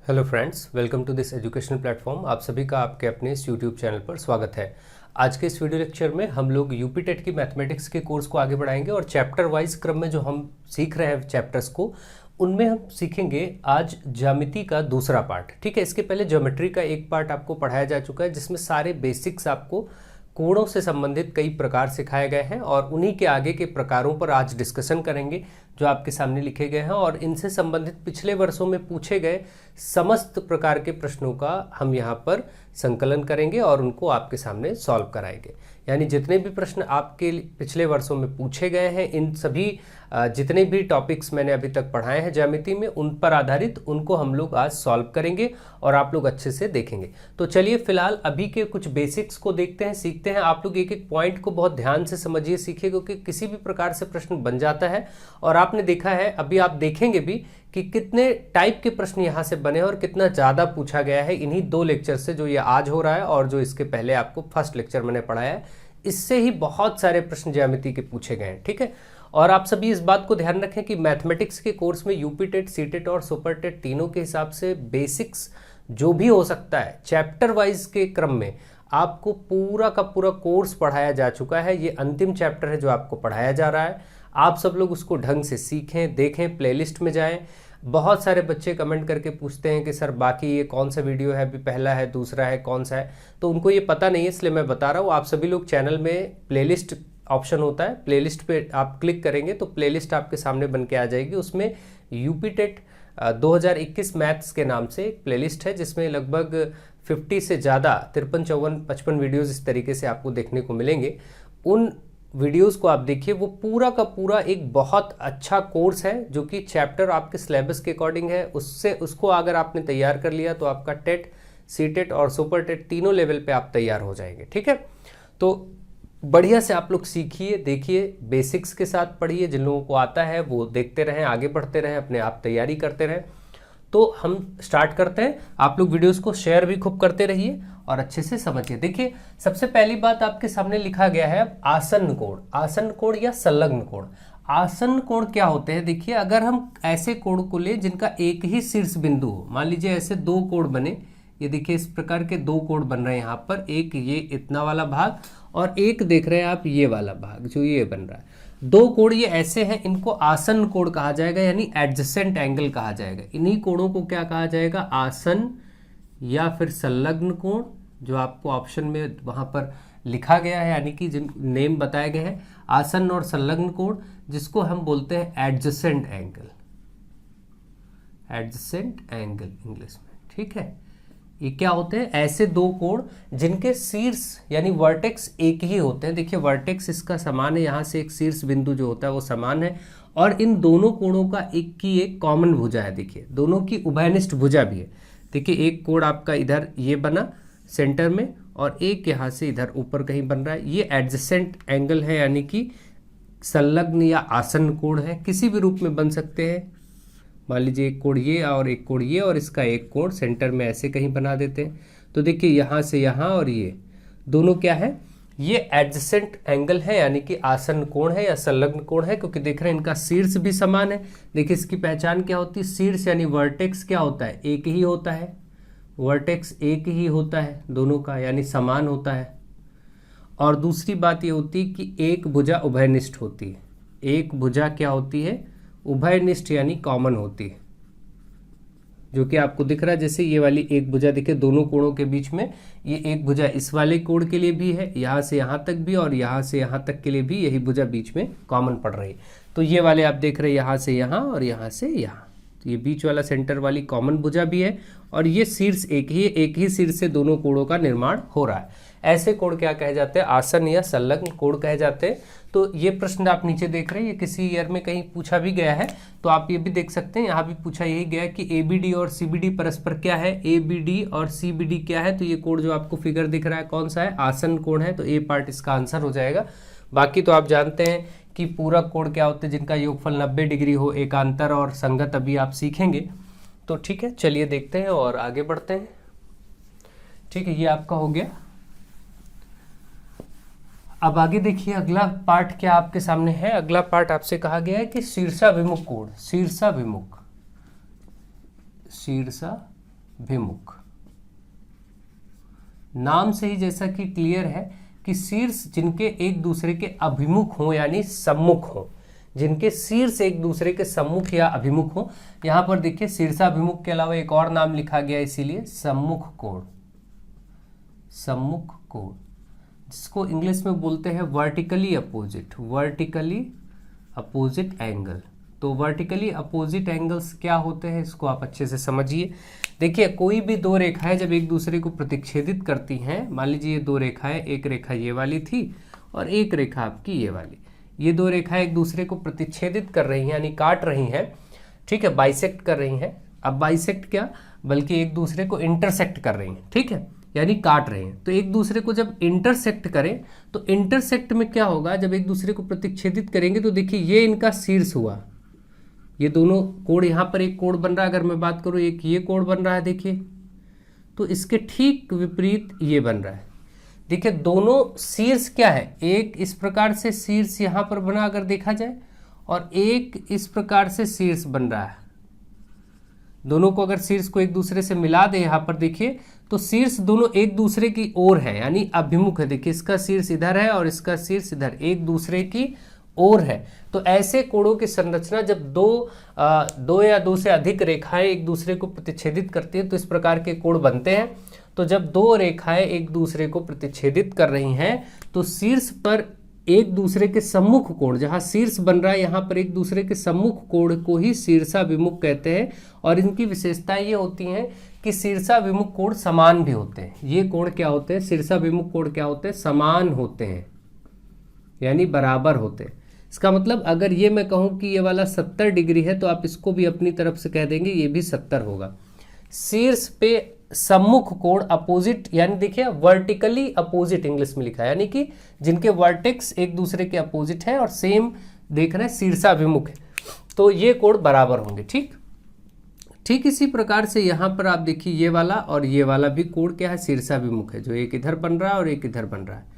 Hello friends, welcome to this educational platform. आप सभी का आपके अपने इस यूट्यूब चैनल पर स्वागत है। आज के इस वीडियो लेक्चर में हम लोग यूपी टेट की मैथमेटिक्स के कोर्स को आगे बढ़ाएंगे और चैप्टर वाइज क्रम में जो हम सीख रहे हैं चैप्टर्स को, उनमें हम सीखेंगे आज ज्यामिति का दूसरा पार्ट। ठीक है, इसके पहले ज्योमेट्री का एक पार्ट आपको पढ़ाया जा चुका है जिसमें सारे बेसिक्स आपको कोणों से संबंधित कई प्रकार सिखाए गए हैं और उन्हीं के आगे के प्रकारों पर आज डिस्कशन करेंगे जो आपके सामने लिखे गए हैं और इनसे संबंधित पिछले वर्षों में पूछे गए समस्त प्रकार के प्रश्नों का हम यहाँ पर संकलन करेंगे और उनको आपके सामने सॉल्व कराएंगे। यानी जितने भी प्रश्न आपके पिछले वर्षों में पूछे गए हैं, इन सभी जितने भी टॉपिक्स मैंने अभी तक पढ़ाए हैं ज्यामिति में, उन पर आधारित उनको हम लोग आज सॉल्व करेंगे और आप लोग अच्छे से देखेंगे। तो चलिए फिलहाल अभी के कुछ बेसिक्स को देखते हैं, सीखते हैं। आप लोग एक एक पॉइंट को बहुत ध्यान से समझिए, सीखिए, क्योंकि किसी भी प्रकार से प्रश्न बन जाता है और आपने देखा है, अभी आप देखेंगे भी कि कितने टाइप के प्रश्न यहाँ से बने और कितना ज़्यादा पूछा गया है इन्हीं दो लेक्चर से, जो ये आज हो रहा है और जो इसके पहले आपको फर्स्ट लेक्चर मैंने पढ़ाया है। इससे ही बहुत सारे प्रश्न ज्यामिति के पूछे गए हैं। ठीक है, और आप सभी इस बात को ध्यान रखें कि मैथमेटिक्स के कोर्स में यूपी टेट, सी टेट और सुपर टेट तीनों के हिसाब से बेसिक्स जो भी हो सकता है चैप्टर वाइज के क्रम में आपको पूरा का पूरा कोर्स पढ़ाया जा चुका है। ये अंतिम चैप्टर है जो आपको पढ़ाया जा रहा है। आप सब लोग उसको ढंग से सीखें, देखें, प्लेलिस्ट में जाएं। बहुत सारे बच्चे कमेंट करके पूछते हैं कि सर बाकी ये कौन सा वीडियो है, अभी पहला है, दूसरा है, कौन सा है, तो उनको ये पता नहीं है, इसलिए मैं बता रहा हूँ। आप सभी लोग चैनल में प्लेलिस्ट ऑप्शन होता है, प्लेलिस्ट पे आप क्लिक करेंगे तो प्लेलिस्ट आपके सामने बन के आ जाएगी। उसमें यूपी टेट 2021 मैथ्स के नाम से एक प्लेलिस्ट है जिसमें लगभग 50 से ज़्यादा 53, 54, 55 वीडियोज़ इस तरीके से आपको देखने को मिलेंगे। उन वीडियोस को आप देखिए, वो पूरा का पूरा एक बहुत अच्छा कोर्स है जो कि चैप्टर आपके सिलेबस के अकॉर्डिंग है। उसको अगर आपने तैयार कर लिया तो आपका टेट, सी टेट और सुपर टेट तीनों लेवल पे आप तैयार हो जाएंगे। ठीक है, तो बढ़िया से आप लोग सीखिए, देखिए, बेसिक्स के साथ पढ़िए। जिन लोगों को आता है वो देखते रहें, आगे बढ़ते रहें, अपने आप तैयारी करते रहें। तो हम स्टार्ट करते हैं। आप लोग वीडियोस को शेयर भी खूब करते रहिए और अच्छे से समझिए। देखिए, सबसे पहली बात आपके सामने लिखा गया है आसन्न कोण। आसन्न कोण या संलग्न कोण। आसन्न कोण क्या होते हैं? देखिए, अगर हम ऐसे कोण को ले जिनका एक ही शीर्ष बिंदु हो, मान लीजिए ऐसे दो कोण बने, ये देखिए इस प्रकार के दो कोण बन रहे हैं यहाँ पर, एक ये इतना वाला भाग और एक देख रहे हैं आप ये वाला भाग जो ये बन रहा है। दो कोण ये ऐसे हैं, इनको आसन्न कोण कहा जाएगा, यानी एडजेसेंट एंगल कहा जाएगा। इन्हीं कोणों को क्या कहा जाएगा? आसन्न या फिर संलग्न कोण, जो आपको ऑप्शन में वहां पर लिखा गया है, यानी कि जिन नेम बताए गए हैं, आसन्न और संलग्न कोण, जिसको हम बोलते हैं adjacent angle. Adjacent angle English में। ठीक है, ये क्या होते हैं? ऐसे दो कोण जिनके शीर्ष यानी वर्टेक्स एक ही होते हैं। देखिए, वर्टेक्स इसका समान है, यहाँ से एक शीर्ष बिंदु जो होता है वो समान है और इन दोनों कोणों का एक कॉमन भुजा है। देखिए, दोनों की उभयनिष्ठ भुजा भी है। देखिए, एक कोण आपका इधर ये बना सेंटर में और एक यहाँ से इधर ऊपर कहीं बन रहा है। ये एडजेसेंट एंगल है, यानी कि संलग्न या आसन्न कोण है, किसी भी रूप में बन सकते हैं। मान लीजिए एक कोण ये और एक कोण ये और इसका एक कोण सेंटर में ऐसे कहीं बना देते हैं। तो देखिए, यहाँ से यहाँ और ये दोनों क्या है? ये एडजेसेंट एंगल है, यानी कि आसन्न कोण है या संलग्न कोण है, क्योंकि देख रहे हैं इनका शीर्ष भी समान है। देखिए, इसकी पहचान क्या होती है? शीर्ष यानी वर्टेक्स क्या होता है? एक ही होता है। वर्टेक्स एक ही होता है दोनों का, यानी समान होता है। और दूसरी बात ये होती है कि एक भुजा उभयनिष्ठ होती है। एक भुजा क्या होती है? उभयनिष्ठ, यानी कॉमन होती है, जो कि आपको दिख रहा है। जैसे ये वाली एक भुजा देखिए दोनों कोणों के बीच में, ये एक भुजा इस वाले कोण के लिए भी है, यहाँ से यहाँ तक भी, और यहाँ से यहाँ तक के लिए भी यही भुजा बीच में कॉमन पड़ रही है। तो ये वाले आप देख रहे हैं यहाँ से यहाँ और यहाँ से यहाँ, तो ये बीच वाला सेंटर वाली कॉमन भुजा भी है और ये शीर्ष एक ही शीर्ष से दोनों कोणों का निर्माण हो रहा है। ऐसे कोण क्या कहे जाते हैं? आसन्न या संलग्न कोण कहे जाते हैं। तो ये प्रश्न आप नीचे देख रहे हैं, ये किसी ईयर में कहीं पूछा भी गया है, तो आप ये भी देख सकते हैं। यहाँ भी पूछा यही गया कि ABD और CBD परस्पर क्या है? ABD और CBD क्या है? तो ये कोण जो आपको फिगर दिख रहा है कौन सा है? आसन्न कोण है, तो ए पार्ट इसका आंसर हो जाएगा। बाकी तो आप जानते हैं कि पूरक कोण क्या होते हैं, जिनका योगफल 90 डिग्री हो, एकांतर और संगत, अभी आप सीखेंगे। तो ठीक है, चलिए देखते हैं और आगे बढ़ते हैं। ठीक है, ये आपका हो गया। अब आगे देखिए, अगला पार्ट क्या आपके सामने है? अगला पार्ट आपसे कहा गया है कि शीर्षाभिमुख कोण। शीर्षाभिमुख भिमुख। नाम से ही जैसा कि क्लियर है कि शीर्ष जिनके एक दूसरे के अभिमुख हो यानी सम्मुख हो, जिनके शीर्ष एक दूसरे के सम्मुख या अभिमुख हो। यहां पर देखिए शीर्षाभिमुख के अलावा एक और नाम लिखा गया, इसीलिए सम्मुख कोण। सम्मुख कोण जिसको इंग्लिश में बोलते हैं vertically opposite, vertically opposite angle. तो वर्टिकली अपोजिट एंगल्स क्या होते हैं इसको आप अच्छे से समझिए। देखिए कोई भी दो रेखाएं जब एक दूसरे को प्रतिच्छेदित करती हैं, मान लीजिए ये दो रेखाएं, एक रेखा ये वाली थी और एक रेखा आपकी ये वाली, ये दो रेखाएं एक दूसरे को प्रतिच्छेदित कर रही हैं यानी काट रही हैं, ठीक है, बाइसेक्ट कर रही हैं। अब बाइसेक्ट क्या, बल्कि एक दूसरे को इंटरसेक्ट कर रही हैं, ठीक है, यानी काट रहे हैं। तो एक दूसरे को जब इंटरसेक्ट करें तो इंटरसेक्ट में क्या होगा, जब एक दूसरे को प्रतिच्छेदित करेंगे तो देखिए ये इनका शीर्ष हुआ, ये दोनों कोण, यहाँ पर एक कोण बन रहा है, अगर मैं बात करूँ एक ये कोण बन रहा है देखिए, तो इसके ठीक विपरीत ये बन रहा है। देखिए दोनों शीर्ष क्या है, एक इस प्रकार से शीर्ष यहाँ पर बना अगर देखा जाए, और एक इस प्रकार से शीर्ष बन रहा है। दोनों को अगर शीर्ष को एक दूसरे से मिला दे यहाँ पर देखिए, तो शीर्ष दोनों एक दूसरे की ओर है यानी अभिमुख है। देखिए इसका शीर्ष इधर है और इसका शीर्ष इधर, एक दूसरे की ओर है। तो ऐसे कोणों की संरचना जब दो या दो से अधिक रेखाएं एक दूसरे को प्रतिच्छेदित करती है तो इस प्रकार के कोण बनते हैं। तो जब दो रेखाएं एक दूसरे को प्रतिच्छेदित कर रही हैं तो शीर्ष पर एक दूसरे के सम्मुख कोण, जहां शीर्ष बन रहा है यहाँ पर एक दूसरे के सम्मुख कोण को ही शीर्षाभिमुख कहते हैं। और इनकी विशेषताएं ये होती हैं कि शीर्षाभिमुख कोण समान भी होते हैं। ये कोण क्या होते हैं, शीर्षाभिमुख कोण क्या होते हैं, समान होते हैं यानी बराबर होते हैं। इसका मतलब अगर ये मैं कहूँ कि ये वाला 70 डिग्री है तो आप इसको भी अपनी तरफ से कह देंगे ये भी 70 होगा। शीर्ष पे सम्मुख कोण अपोजिट, यानी देखिए वर्टिकली अपोजिट इंग्लिश में लिखा है, यानी कि जिनके वर्टेक्स एक दूसरे के अपोजिट है और सेम देख रहे हैं शीर्षाभिमुख है, तो ये कोण बराबर होंगे। ठीक इसी प्रकार से यहाँ पर आप देखिए ये वाला और ये वाला भी कोण क्या है, शीर्षाभिमुख है, जो एक इधर बन रहा है और एक इधर बन रहा है।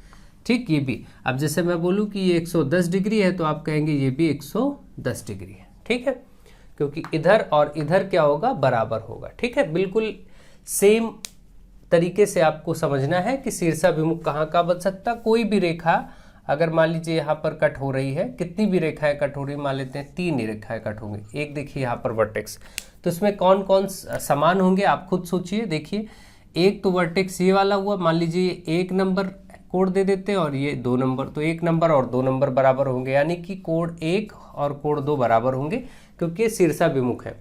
ठीक, ये भी, अब जैसे मैं बोलूँ कि ये 110 डिग्री है तो आप कहेंगे ये भी 110 डिग्री है। ठीक है, क्योंकि इधर और इधर क्या होगा, बराबर होगा। ठीक है, बिल्कुल सेम तरीके से आपको समझना है कि शीर्षाभिमुख कहाँ का बन सकता। कोई भी रेखा अगर मान लीजिए यहाँ पर कट हो रही है, कितनी भी रेखाएं कट हो रही है, मान लेते हैं 3 रेखाएं कट होंगी, एक देखिए यहाँ पर वर्टेक्स, तो इसमें कौन कौन समान होंगे आप खुद सोचिए। देखिए एक तो वर्टेक्स ये वाला हुआ, मान लीजिए 1 नंबर कोण दे देते हैं और ये 2 नंबर, तो 1 नंबर और 2 नंबर बराबर होंगे, यानी कि कोण 1 और कोण 2 बराबर होंगे क्योंकि ये शीर्षाभिमुख है।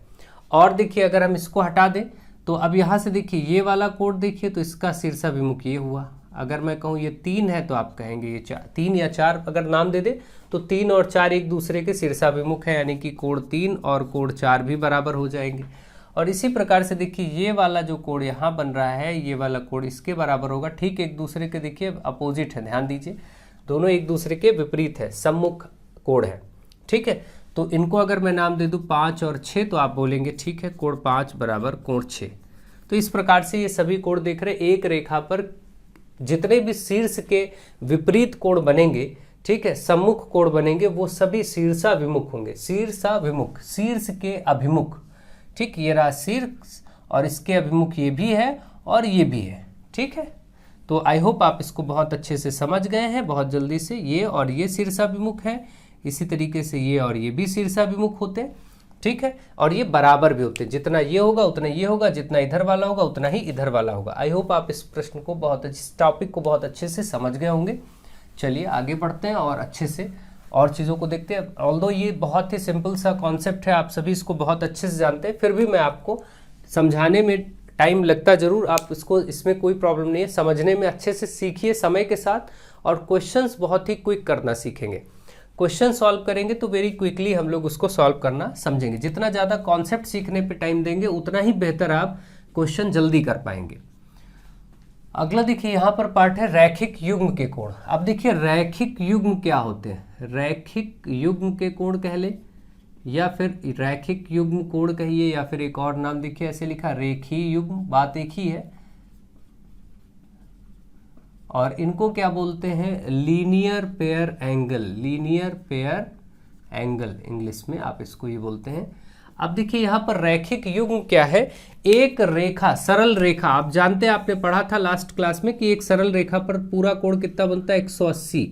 और देखिए अगर हम इसको हटा दें तो अब यहाँ से देखिए ये वाला कोण देखिए तो इसका शीर्षाभिमुख ये हुआ। अगर मैं कहूँ ये 3 है तो आप कहेंगे ये 4, 3 या 4 अगर नाम दे दे तो 3 और 4 एक दूसरे के शीर्षाभिमुख है, यानी कि कोण 3 और कोण 4 भी बराबर हो जाएंगे। और इसी प्रकार से देखिए ये वाला जो कोण यहाँ बन रहा है, ये वाला कोण इसके बराबर होगा। ठीक एक दूसरे के देखिए अपोजिट है, ध्यान दीजिए, दोनों एक दूसरे के विपरीत है, सम्मुख कोण है। ठीक है, तो इनको अगर मैं नाम दे दूँ 5 और 6 तो आप बोलेंगे ठीक है कोण 5 बराबर कोण 6। तो इस प्रकार से ये सभी कोण देख रहे, एक रेखा पर जितने भी शीर्ष के विपरीत कोण बनेंगे, ठीक है, सम्मुख कोण बनेंगे, वो सभी शीर्षाभिमुख होंगे। शीर्षाभिमुख, शीर्ष के अभिमुख। ठीक, ये रहा शीर्ष और इसके अभिमुख ये भी है और ये भी है। ठीक है, तो आई होप आप इसको बहुत अच्छे से समझ गए हैं। बहुत जल्दी से ये और ये शीर्षाभिमुख है, इसी तरीके से ये और ये भी शीर्षाभिमुख होते हैं। ठीक है, और ये बराबर भी होते हैं, जितना ये होगा उतना ये होगा, जितना इधर वाला होगा उतना ही इधर वाला होगा। आई होप आप इस प्रश्न को इस टॉपिक को बहुत अच्छे से समझ गए होंगे। चलिए आगे बढ़ते हैं और अच्छे से और चीज़ों को देखते हैं। ऑल्दो ये बहुत ही सिंपल सा कॉन्सेप्ट है, आप सभी इसको बहुत अच्छे से जानते हैं, फिर भी मैं आपको समझाने में टाइम लगता जरूर, आप इसको, इसमें कोई प्रॉब्लम नहीं है, समझने में अच्छे से सीखिए समय के साथ, और क्वेश्चंस बहुत ही क्विक करना सीखेंगे। क्वेश्चन सॉल्व करेंगे तो वेरी क्विकली हम लोग उसको सॉल्व करना समझेंगे। जितना ज़्यादा कॉन्सेप्ट सीखने पे टाइम देंगे उतना ही बेहतर आप क्वेश्चन जल्दी कर पाएंगे। अगला देखिए यहाँ पर पार्ट है रैखिक युग्म के कोण। अब देखिए रैखिक युग्म क्या होते हैं, रैखिक युग्म के कोण कह ले या फिर रैखिक युग्म कोण कहिए, या फिर एक और नाम देखिए ऐसे लिखा रेखीय युग्म, बात एक ही है। और इनको क्या बोलते हैं, linear pair angle, linear pair angle English में आप इसको ये बोलते हैं। अब देखिए यहाँ पर रैखिक युग्म क्या है, एक रेखा, सरल रेखा, आप जानते हैं आपने पढ़ा था लास्ट क्लास में कि एक सरल रेखा पर पूरा कोण कितना बनता है 180।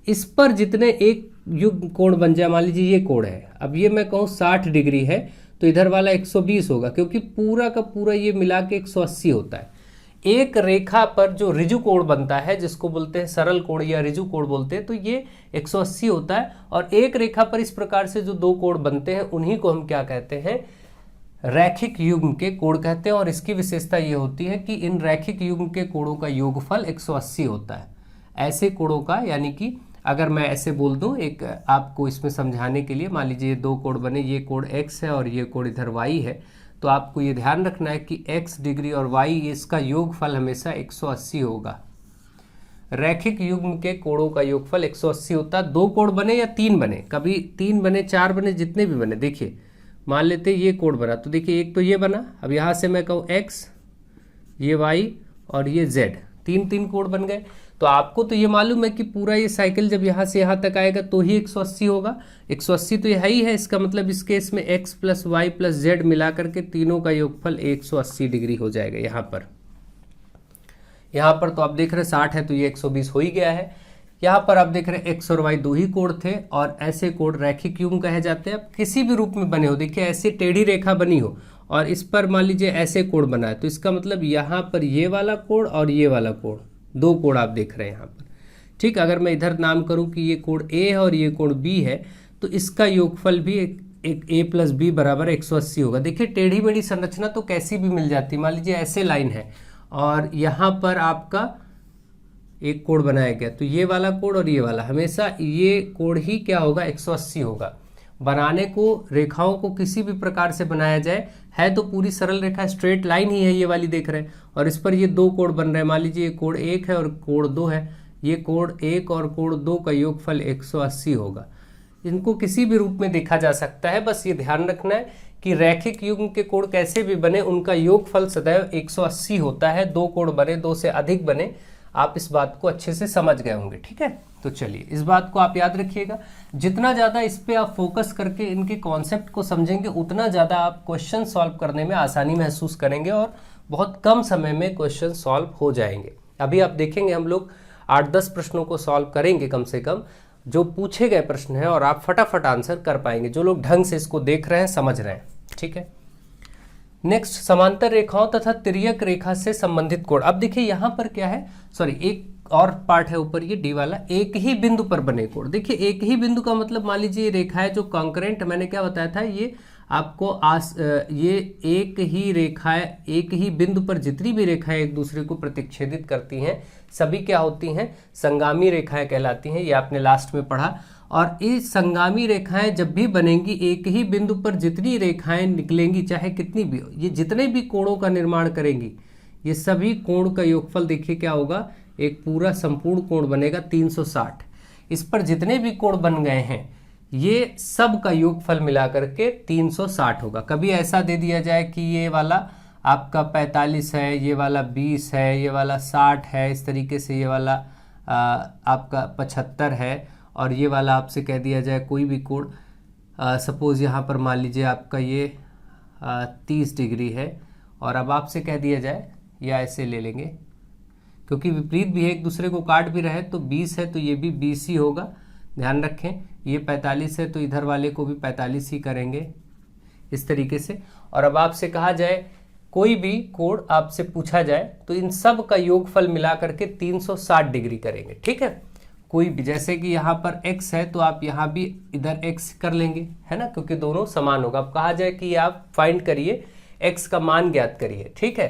इस पर जितने एक युग्म कोण बन जाए, मान लीजिए ये कोण है, अब ये मैं कहूँ 60 डिग्री है तो इधर वाला 120 होगा, क्योंकि पूरा का पूरा ये मिला के 180 होता है। एक रेखा पर जो ऋजु कोण बनता है, जिसको बोलते हैं सरल कोण या ऋजु कोण बोलते हैं, तो ये 180 होता है। और एक रेखा पर इस प्रकार से जो दो कोण बनते हैं उन्हीं को हम क्या कहते हैं, रैखिक युग्म के कोण कहते हैं। और इसकी विशेषता ये होती है कि इन रैखिक युग्म के कोणों का योगफल 180 होता है। ऐसे कोणों का, यानी कि अगर मैं ऐसे बोल दूं एक आपको इसमें समझाने के लिए, मान लीजिए दो कोण बने, ये कोण x है और ये कोण इधर y है, तो आपको ये ध्यान रखना है कि x डिग्री और y इसका योगफल हमेशा 180 होगा। रैखिक युग्म के कोणों का योगफल 180 होता है। दो कोण बने या तीन बने, कभी तीन बने, चार बने, जितने भी बने, देखिए मान लेते ये कोण बना, तो देखिए एक तो ये बना, अब यहाँ से मैं कहूँ x, ये y और ये z, तीन तीन कोण बन गए। तो आपको तो ये मालूम है कि पूरा ये साइकिल जब यहाँ से यहाँ तक आएगा तो ही 180 होगा। 180 तो यह ही है, इसका मतलब इस केस में x plus Y plus Z मिला करके तीनों का योगफल 180 डिग्री हो जाएगा। यहाँ पर तो आप देख रहे हैं 60 है तो ये 120 हो ही गया है। यहाँ पर आप देख रहे हैं x और y दो ही कोण थे और ऐसे कोण रैखिक युग्म कहे जाते हैं। अब किसी भी रूप में बने हो, देखिए ऐसे टेढ़ी रेखा बनी हो और इस पर मान लीजिए ऐसे कोण बना है, तो इसका मतलब यहाँ पर ये वाला कोण और ये वाला कोण, दो कोण आप देख रहे हैं यहाँ पर, ठीक। अगर मैं इधर नाम करूँ कि ये कोण A है और ये कोण B है, तो इसका योगफल भी एक A प्लस B बराबर 180 होगा। देखिए टेढ़ी मेढ़ी संरचना तो कैसी भी मिल जाती है, मान लीजिए ऐसे लाइन है और यहाँ पर आपका एक कोण बनाया गया, तो ये वाला कोण और ये वाला, हमेशा ये कोण ही क्या होगा, 180 होगा। बनाने को, रेखाओं को किसी भी प्रकार से बनाया जाए, है तो पूरी सरल रेखा, स्ट्रेट लाइन ही है ये वाली देख रहे हैं, और इस पर ये दो कोण बन रहे हैं, मान लीजिए ये कोण 1 है और कोण 2 है, ये कोण 1 और कोण 2 का योगफल 180 होगा। इनको किसी भी रूप में देखा जा सकता है, बस ये ध्यान रखना है कि रैखिक युग्म के कोण कैसे भी बने उनका योगफल सदैव 180 होता है। दो कोण बने, दो से अधिक बने, आप इस बात को अच्छे से समझ गए होंगे, ठीक है। तो चलिए इस बात को आप याद रखिएगा, जितना ज़्यादा इस पे आप फोकस करके इनके कॉन्सेप्ट को समझेंगे उतना ज़्यादा आप क्वेश्चन सॉल्व करने में आसानी महसूस करेंगे और बहुत कम समय में क्वेश्चन सॉल्व हो जाएंगे। अभी आप देखेंगे हम लोग 8-10 प्रश्नों को सॉल्व करेंगे कम से कम, जो पूछे गए प्रश्न है, और आप फटाफट आंसर कर पाएंगे, जो लोग ढंग से इसको देख रहे हैं, समझ रहे हैं, ठीक है। नेक्स्ट, समांतर रेखाओं तथा तिर्यक रेखा से संबंधित कोण। अब देखिए यहाँ पर क्या है, सॉरी एक और पार्ट है ऊपर, ये डी वाला, एक ही बिंदु पर बने कोण। देखिए एक ही बिंदु का मतलब, मान लीजिए ये रेखा है जो कॉन्करेंट, मैंने क्या बताया था, ये आपको ये एक ही रेखाएं, एक ही बिंदु पर जितनी भी रेखाएं एक दूसरे को प्रतिच्छेदित करती हैं सभी क्या होती हैं, संगामी रेखाएं कहलाती हैं। ये आपने लास्ट में पढ़ा। और ये संगामी रेखाएं जब भी बनेंगी, एक ही बिंदु पर जितनी रेखाएं निकलेंगी, चाहे कितनी भी, ये जितने भी कोणों का निर्माण करेंगी, ये सभी कोण का योगफल देखिए क्या होगा, एक पूरा संपूर्ण कोण बनेगा 360। इस पर जितने भी कोण बन गए हैं ये सब का योगफल मिलाकर के 360 होगा। कभी ऐसा दे दिया जाए कि ये वाला आपका 45 है, ये वाला 20 है, ये वाला 60 है, इस तरीके से ये वाला आपका 75 है, और ये वाला आपसे कह दिया जाए कोई भी कोण, सपोज यहाँ पर मान लीजिए आपका ये 30 डिग्री है, और अब आपसे कह दिया जाए, या ऐसे ले लेंगे क्योंकि विपरीत भी है, एक दूसरे को काट भी रहे, तो 20 है तो ये भी 20 ही होगा, ध्यान रखें। ये 45 है तो इधर वाले को भी 45 ही करेंगे, इस तरीके से। और अब आपसे कहा जाए कोई भी कोण आपसे पूछा जाए तो इन सब का योगफल मिला करके 360 डिग्री करेंगे, ठीक है। कोई भी, जैसे कि यहाँ पर x है तो आप यहाँ भी इधर x कर लेंगे, है ना, क्योंकि दोनों समान होगा। अब कहा जाए कि आप फाइंड करिए, x का मान ज्ञात करिए, ठीक है।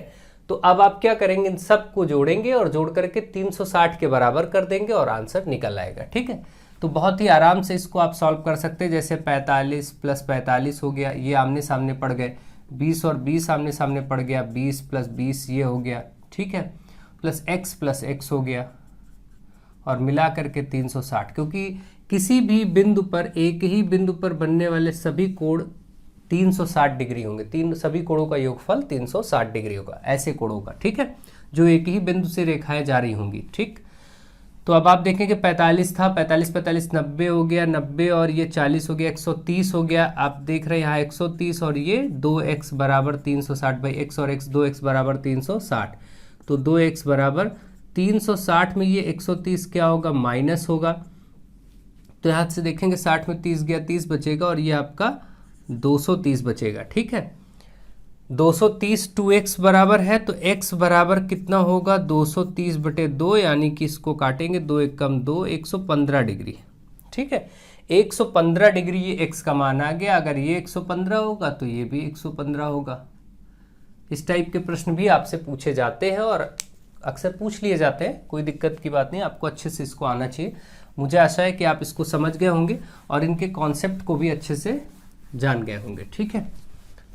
तो अब आप क्या करेंगे, इन सब को जोड़ेंगे और जोड़ करके 360 के बराबर कर देंगे और आंसर निकल आएगा, ठीक है। तो बहुत ही आराम से इसको आप सॉल्व कर सकते हैं। जैसे 45 प्लस 45 हो गया, ये आमने सामने पड़ गए, 20 और 20 आमने सामने पड़ गया, 20 प्लस 20 ये हो गया, ठीक है, प्लस x हो गया, और मिला करके 360। क्योंकि किसी भी बिंदु पर, एक ही बिंदु पर बनने वाले सभी कोण 360 डिग्री होंगे, सभी कोणों का योगफल 360 डिग्री होगा, ऐसे कोणों का, ठीक है, जो एक ही बिंदु से रेखाएं जा रही होंगी, ठीक। तो अब आप देखें कि 45 था, 45 45 90 हो गया, 90 और ये 40 हो गया, 130 हो गया। आप देख रहे हैं यहाँ 130 और ये 2x बराबर 360 बाई x और x 2x बराबर 360, तो 2x बराबर 360 में ये 130 क्या होगा, माइनस होगा। तो यहाँ से देखेंगे 60 में 30 गया, 30 बचेगा और ये आपका 230 बचेगा। ठीक है, 230 2x बराबर है, तो x बराबर कितना होगा, 230 बटे 2, यानी कि इसको काटेंगे 2 एक कम 2, 115 डिग्री। ठीक है, 115 डिग्री ये x का मान आ गया। अगर ये 115 होगा तो ये भी 115 होगा। इस टाइप के प्रश्न भी आपसे पूछे जाते हैं और अक्सर पूछ लिए जाते हैं, कोई दिक्कत की बात नहीं, आपको अच्छे से इसको आना चाहिए। मुझे आशा है कि आप इसको समझ गए होंगे और इनके कॉन्सेप्ट को भी अच्छे से जान गए होंगे। ठीक है,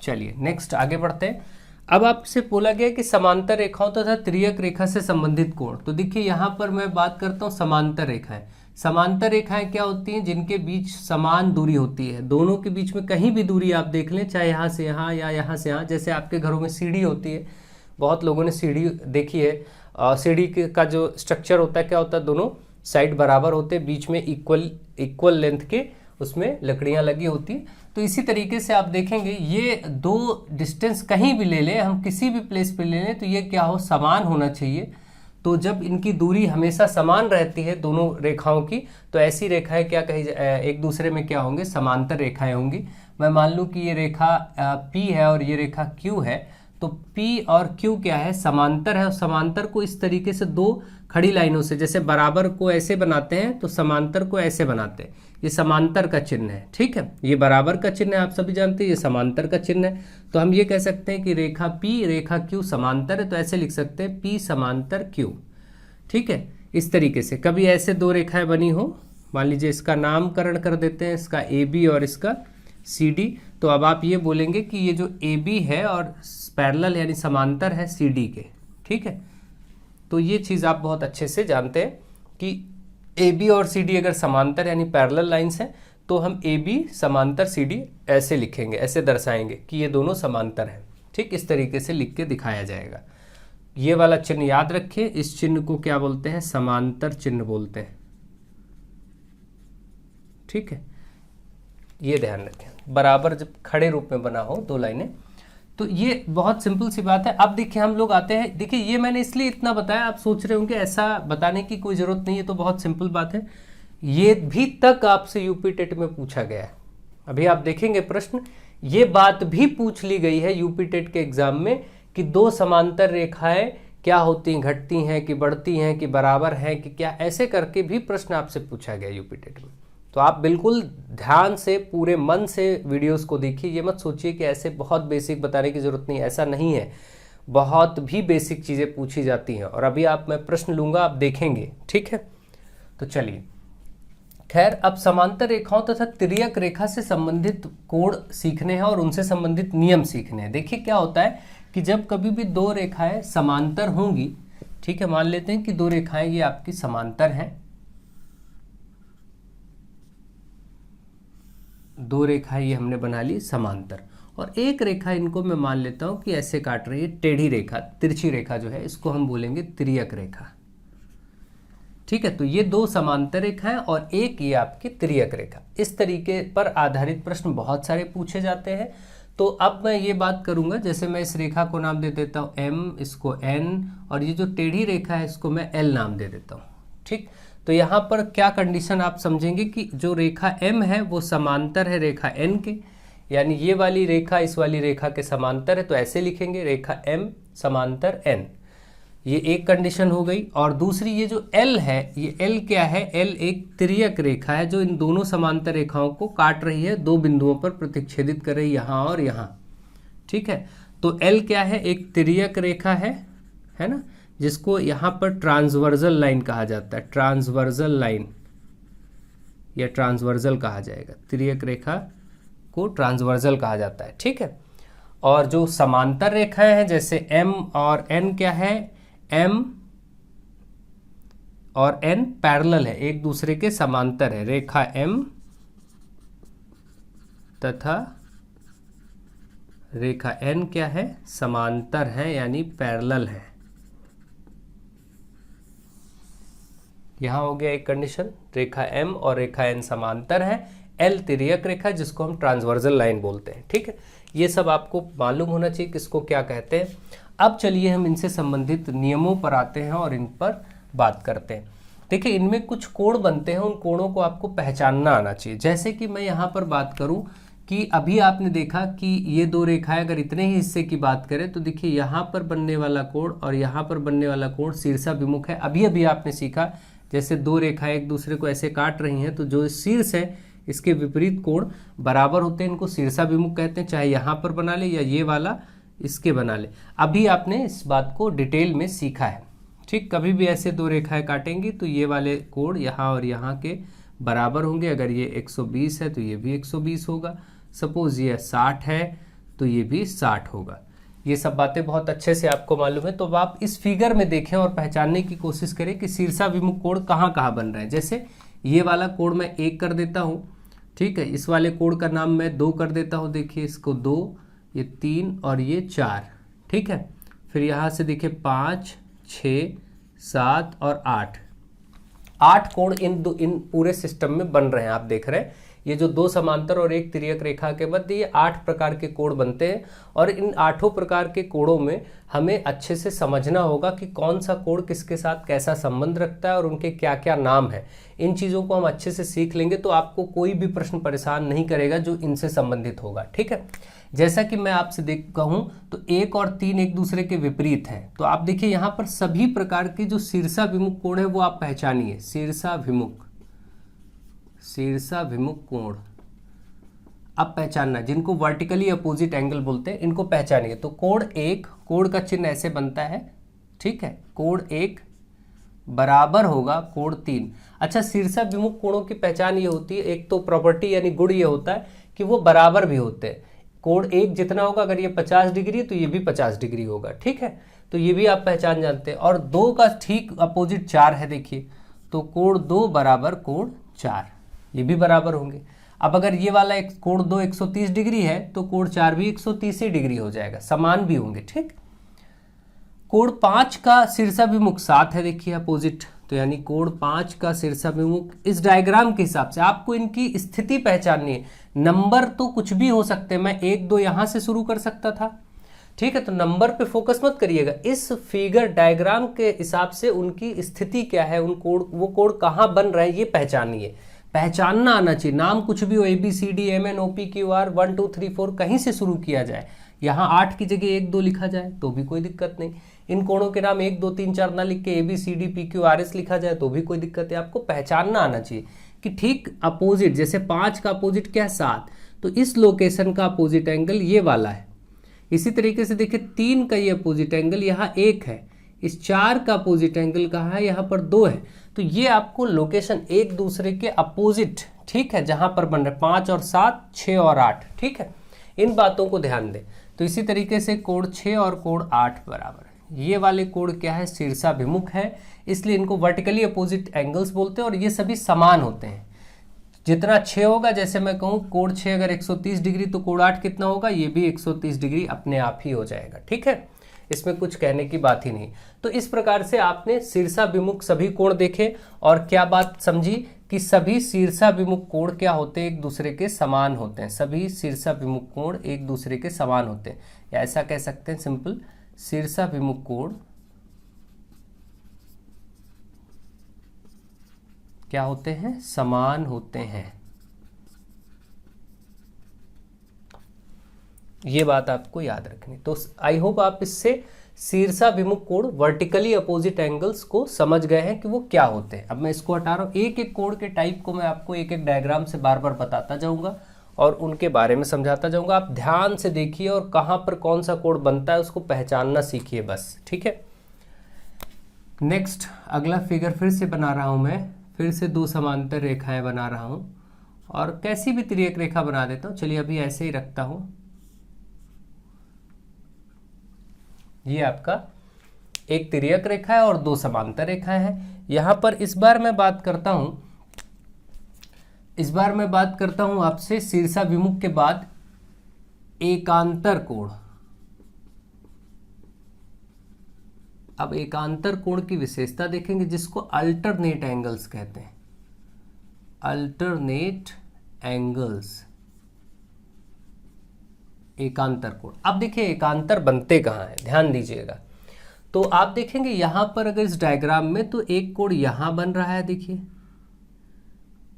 चलिए नेक्स्ट आगे बढ़ते हैं। अब आपसे बोला गया कि समांतर रेखाओं तथा त्रियक रेखा से संबंधित कोण। तो देखिए यहाँ पर मैं बात करता हूँ समांतर रेखाएं। समांतर रेखाएं क्या होती हैं, जिनके बीच समान दूरी होती है। दोनों के बीच में कहीं भी दूरी आप देख लें, चाहे यहाँ से यहाँ या यहाँ से यहाँ। जैसे आपके घरों में सीढ़ी होती है, बहुत लोगों ने सीढ़ी देखी है। सीढ़ी का जो स्ट्रक्चर होता है क्या होता है, दोनों साइड बराबर होते हैं, बीच में इक्वल लेंथ के उसमें लकड़ियाँ लगी होती हैं। तो इसी तरीके से आप देखेंगे ये दो डिस्टेंस कहीं भी ले लें, हम किसी भी प्लेस पे ले लें, तो ये क्या हो, समान होना चाहिए। तो जब इनकी दूरी हमेशा समान रहती है दोनों रेखाओं की, तो ऐसी रेखाएं क्या कही एक दूसरे में क्या होंगे, समांतर रेखाएं होंगी। मैं मान लूँ कि ये रेखा P है और ये रेखा Q है, तो P और Q क्या है, समांतर है। और समांतर को इस तरीके से दो खड़ी लाइनों से, जैसे बराबर को ऐसे बनाते हैं तो समांतर को ऐसे बनाते हैं, ये समांतर का चिन्ह है। ठीक है, ये बराबर का चिन्ह है, आप सभी जानते हैं, ये समांतर का चिन्ह है। तो हम ये कह सकते हैं कि रेखा P रेखा Q समांतर है, तो ऐसे लिख सकते हैं P समांतर Q। ठीक है, इस तरीके से कभी ऐसे दो रेखाएं बनी हो, मान लीजिए इसका नामकरण कर देते हैं, इसका AB और इसका CD। तो अब आप ये बोलेंगे कि ये जो AB है और पैरेलल यानी समांतर है CD के। ठीक है, तो ये चीज़ आप बहुत अच्छे से जानते हैं कि AB और CD अगर समांतर यानी पैरेलल लाइंस हैं, तो हम AB समांतर CD ऐसे लिखेंगे, ऐसे दर्शाएंगे कि ये दोनों समांतर हैं। ठीक, इस तरीके से लिख के दिखाया जाएगा। ये वाला चिन्ह याद रखिए, इस चिन्ह को क्या बोलते हैं, समांतर चिन्ह बोलते हैं। ठीक है, ये ध्यान रखें, बराबर जब खड़े रूप में बना हो दो लाइनें। तो ये बहुत सिंपल सी बात है। अब देखिए हम लोग आते हैं, देखिए ये मैंने इसलिए इतना बताया, आप सोच रहे होंगे ऐसा बताने की कोई ज़रूरत नहीं है, तो बहुत सिंपल बात है। ये भी तक आपसे यूपी टेट में पूछा गया है। अभी आप देखेंगे प्रश्न, ये बात भी पूछ ली गई है यूपी टेट के एग्जाम में कि दो समांतर रेखाएं क्या होती हैं, घटती हैं कि बढ़ती हैं कि बराबर हैं कि क्या, ऐसे करके भी प्रश्न आपसे पूछा गया यूपी टेट में। तो आप बिल्कुल ध्यान से पूरे मन से वीडियोस को देखिए, ये मत सोचिए कि ऐसे बहुत बेसिक बताने की ज़रूरत नहीं है, ऐसा नहीं है, बहुत भी बेसिक चीज़ें पूछी जाती हैं। और अभी मैं प्रश्न लूँगा, आप देखेंगे। ठीक है, तो चलिए, खैर अब समांतर रेखाओं तथा तिर्यक रेखा से संबंधित कोण सीखने हैं और उनसे संबंधित नियम सीखने हैं। देखिए क्या होता है कि जब कभी भी दो रेखाएं समांतर होंगी, ठीक है, मान लेते हैं कि दो रेखाएं ये आपकी समांतर हैं, दो रेखाएं ये हमने बना ली समांतर, और एक रेखा इनको मैं मान लेता हूं कि ऐसे काट रही है, टेढ़ी रेखा, तिरछी रेखा जो है, इसको हम बोलेंगे तिर्यक रेखा। ठीक है, तो ये दो समांतर रेखाएं और एक ये आपकी तिर्यक रेखा। इस तरीके पर आधारित प्रश्न बहुत सारे पूछे जाते हैं। तो अब मैं ये बात करूंगा, जैसे मैं इस रेखा को नाम दे देता हूँ M, इसको N, और ये जो टेढ़ी रेखा है इसको मैं L नाम दे देता हूँ। ठीक, तो यहाँ पर क्या कंडीशन आप समझेंगे कि जो रेखा M है वो समांतर है रेखा N के, यानी ये वाली रेखा इस वाली रेखा के समांतर है, तो ऐसे लिखेंगे रेखा M समांतर N। ये एक कंडीशन हो गई। और दूसरी ये जो L है, ये L क्या है, L एक तिर्यक रेखा है जो इन दोनों समांतर रेखाओं को काट रही है, दो बिंदुओं पर प्रतिच्छेदित कर रही है, यहाँ और यहाँ। ठीक है, तो L क्या है, एक तिर्यक रेखा है ना, जिसको यहाँ पर ट्रांसवर्जल लाइन कहा जाता है, ट्रांसवर्जल लाइन या ट्रांसवर्जल कहा जाएगा, तिर्यक रेखा को ट्रांसवर्जल कहा जाता है। ठीक है, और जो समांतर रेखाएं हैं जैसे M और N क्या है, M और N पैरेलल है, एक दूसरे के समांतर है, रेखा M तथा रेखा N क्या है, समांतर है यानी पैरेलल है। यहाँ हो गया एक कंडीशन, रेखा M और रेखा N समांतर है, L तिर्यक रेखा जिसको हम ट्रांसवर्सल लाइन बोलते हैं। ठीक है, ये सब आपको मालूम होना चाहिए किसको क्या कहते हैं। अब चलिए हम इनसे संबंधित नियमों पर आते हैं और इन पर बात करते हैं। देखिए, इनमें कुछ कोण बनते हैं, उन कोणों को आपको पहचानना आना चाहिए। जैसे कि मैं यहाँ पर बात करूँ कि अभी आपने देखा कि ये दो रेखाएं, अगर इतने ही हिस्से की बात करें तो देखिए यहाँ पर बनने वाला कोण और यहाँ पर बनने वाला कोण शीर्षाभिमुख है। अभी अभी आपने सीखा जैसे दो रेखाएं एक दूसरे को ऐसे काट रही हैं तो जो शीर्ष है इसके विपरीत कोण बराबर होते हैं, इनको शीर्षाभिमुख कहते हैं। चाहे यहाँ पर बना ले या ये वाला इसके बना ले, अभी आपने इस बात को डिटेल में सीखा है। ठीक, कभी भी ऐसे दो रेखाएं काटेंगी तो ये वाले कोण यहाँ और यहाँ के बराबर होंगे। अगर ये 120 है तो ये भी 120 होगा, सपोज ये 60 है तो ये भी 60 होगा। ये सब बातें बहुत अच्छे से आपको मालूम है। तो अब आप इस फिगर में देखें और पहचानने की कोशिश करें कि शीर्षाभिमुख कोण कहाँ कहाँ बन रहे हैं। जैसे ये वाला कोण मैं 1 कर देता हूँ, ठीक है, इस वाले कोण का नाम मैं 2 कर देता हूँ। देखिए इसको 2, ये 3 और ये 4। ठीक है, फिर यहाँ से देखिए 5, 6, 7 और 8। 8 कोण इन पूरे सिस्टम में बन रहे हैं। आप देख रहे हैं ये जो दो समांतर और एक तिर्यक रेखा के मध्य ये 8 प्रकार के कोण बनते हैं। और इन 8 प्रकार के कोणों में हमें अच्छे से समझना होगा कि कौन सा कोण किसके साथ कैसा संबंध रखता है और उनके क्या क्या नाम है। इन चीज़ों को हम अच्छे से सीख लेंगे तो आपको कोई भी प्रश्न परेशान नहीं करेगा जो इनसे संबंधित होगा। ठीक है, जैसा कि मैं आपसे कहूँ तो 1 और 3 एक दूसरे के विपरीत हैं। तो आप देखिए यहाँ पर सभी प्रकार के जो शीर्षाभिमुख कोण है वो आप पहचानिए। शीर्षाभिमुख कोण अब पहचानना, जिनको वर्टिकली अपोजिट एंगल बोलते हैं इनको पहचानिए। तो कोण 1, कोण का चिन्ह ऐसे बनता है। ठीक है, कोण 1 बराबर होगा कोण 3। अच्छा, शीर्षाभिमुख कोणों की पहचान ये होती है, एक तो प्रॉपर्टी यानी गुण ये होता है कि वो बराबर भी होते हैं। कोण 1 जितना होगा, अगर ये 50 डिग्री है तो ये भी 50 डिग्री होगा। ठीक है, तो ये भी आप पहचान जानते हैं। और 2 का ठीक अपोजिट 4 है। देखिए, तो कोण 2 बराबर कोण 4, ये भी बराबर होंगे। अब अगर ये वाला एक कोण 2 130 डिग्री है तो कोण 4 भी 130 डिग्री हो जाएगा, समान भी होंगे। ठीक, कोण 5 का शीर्षाभिमुख 7 है। देखिए अपोजिट, तो यानी कोण 5 का शीर्षाभिमुख इस डायग्राम के हिसाब से आपको इनकी स्थिति पहचाननी है। नंबर तो कुछ भी हो सकते हैं, मैं 1 2 यहां से शुरू कर सकता था। ठीक है, तो नंबर पे फोकस मत करिएगा, इस फिगर डायग्राम के हिसाब से उनकी स्थिति क्या है, उन कोण वो कोण कहाँ बन रहे हैं ये पहचानिए। पहचानना आना चाहिए। नाम कुछ भी हो, ABCD MN OP QR 1 2 3 4 कहीं से शुरू किया जाए। यहाँ 8 की जगह 1 2 लिखा जाए तो भी कोई दिक्कत नहीं। इन कोणों के नाम 1 2 3 4 ना लिख के ABCD PQ RS लिखा जाए तो भी कोई दिक्कत है। आपको पहचानना आना चाहिए कि ठीक अपोजिट, जैसे 5 का अपोजिट क्या है 7, तो इस लोकेशन का अपोजिट एंगल ये वाला है। इसी तरीके से देखिए 3 का ये अपोजिट एंगल यहाँ 1 है, इस 4 का अपोजिट एंगल कहाँ है, यहाँ पर 2 है। तो ये आपको लोकेशन एक दूसरे के अपोजिट, ठीक है, जहां पर बन रहे 5 और 7, 6 और 8। ठीक है, इन बातों को ध्यान दें। तो इसी तरीके से कोण 6 और कोण 8 बराबर है। ये वाले कोण क्या है, शीर्षाभिमुख है, इसलिए इनको वर्टिकली अपोजिट एंगल्स बोलते हैं और ये सभी समान होते हैं। जितना 6 होगा, जैसे मैं कहूँ कोण 6 अगर 130 डिग्री तो कोण 8 कितना होगा, ये भी 130 डिग्री अपने आप ही हो जाएगा। ठीक है, इसमें कुछ कहने की बात ही नहीं। तो इस प्रकार से आपने शीर्षाभिमुख सभी कोण देखे और क्या बात समझी कि सभी शीर्षाभिमुख कोण क्या होते हैं, एक दूसरे के समान होते हैं। सभी शीर्षाभिमुख कोण एक दूसरे के समान होते हैं, या ऐसा कह सकते हैं सिंपल, शीर्षाभिमुख कोण क्या होते हैं, समान होते हैं। ये बात आपको याद रखनी। तो आई होप आप इससे शीर्षाभिमुख कोण वर्टिकली अपोजिट एंगल्स को समझ गए हैं कि वो क्या होते हैं। अब मैं इसको हटा रहा हूँ, एक एक कोण के टाइप को मैं आपको एक एक डायग्राम से बार बार बताता जाऊंगा और उनके बारे में समझाता जाऊंगा। आप ध्यान से देखिए और कहाँ पर कौन सा कोण बनता है उसको पहचानना सीखिए बस। ठीक है, नेक्स्ट अगला फिगर फिर से बना रहा हूँ मैं, फिर से 2 समांतर रेखाएं बना रहा हूँ और कैसी भी तिर्यक रेखा बना देता हूँ। चलिए अभी ऐसे ही रखता हूँ। ये आपका एक तिर्यक रेखा है और 2 समांतर रेखाएं हैं। यहां पर इस बार मैं बात करता हूं आपसे शीर्षाभिमुख के बाद एकांतर कोण। अब एकांतर कोण की विशेषता देखेंगे जिसको अल्टरनेट एंगल्स कहते हैं, अल्टरनेट एंगल्स, एकांतर कोण। अब देखिए एकांतर बनते कहाँ हैं, ध्यान दीजिएगा। तो आप देखेंगे यहां पर अगर इस डायग्राम में तो एक कोण यहां बन रहा है, देखिए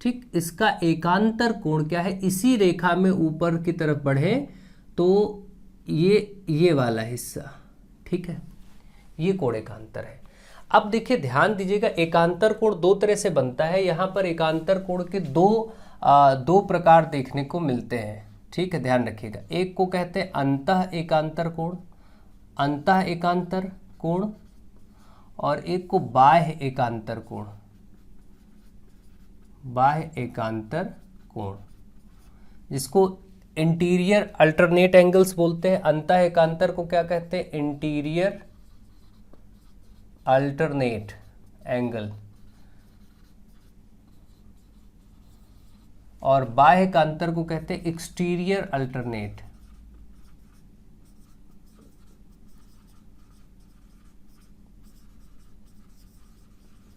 ठीक, इसका एकांतर कोण क्या है, इसी रेखा में ऊपर की तरफ बढ़े तो ये वाला हिस्सा, ठीक है, ये कोण एकांतर है। अब देखिए ध्यान दीजिएगा, एकांतर कोण दो तरह से बनता है। यहाँ पर एकांतर कोण के दो प्रकार देखने को मिलते हैं, ठीक है, ध्यान रखिएगा। एक को कहते हैं अंतः एकांतर कोण, अंतः एकांतर कोण, और एक को बाह्य एकांतर कोण, बाह्य एकांतर कोण, जिसको इंटीरियर अल्टरनेट एंगल्स बोलते हैं। अंतः एकांतर को क्या कहते हैं, इंटीरियर अल्टरनेट एंगल, और बाह्य एकांतर को कहते हैं एक्सटीरियर अल्टरनेट।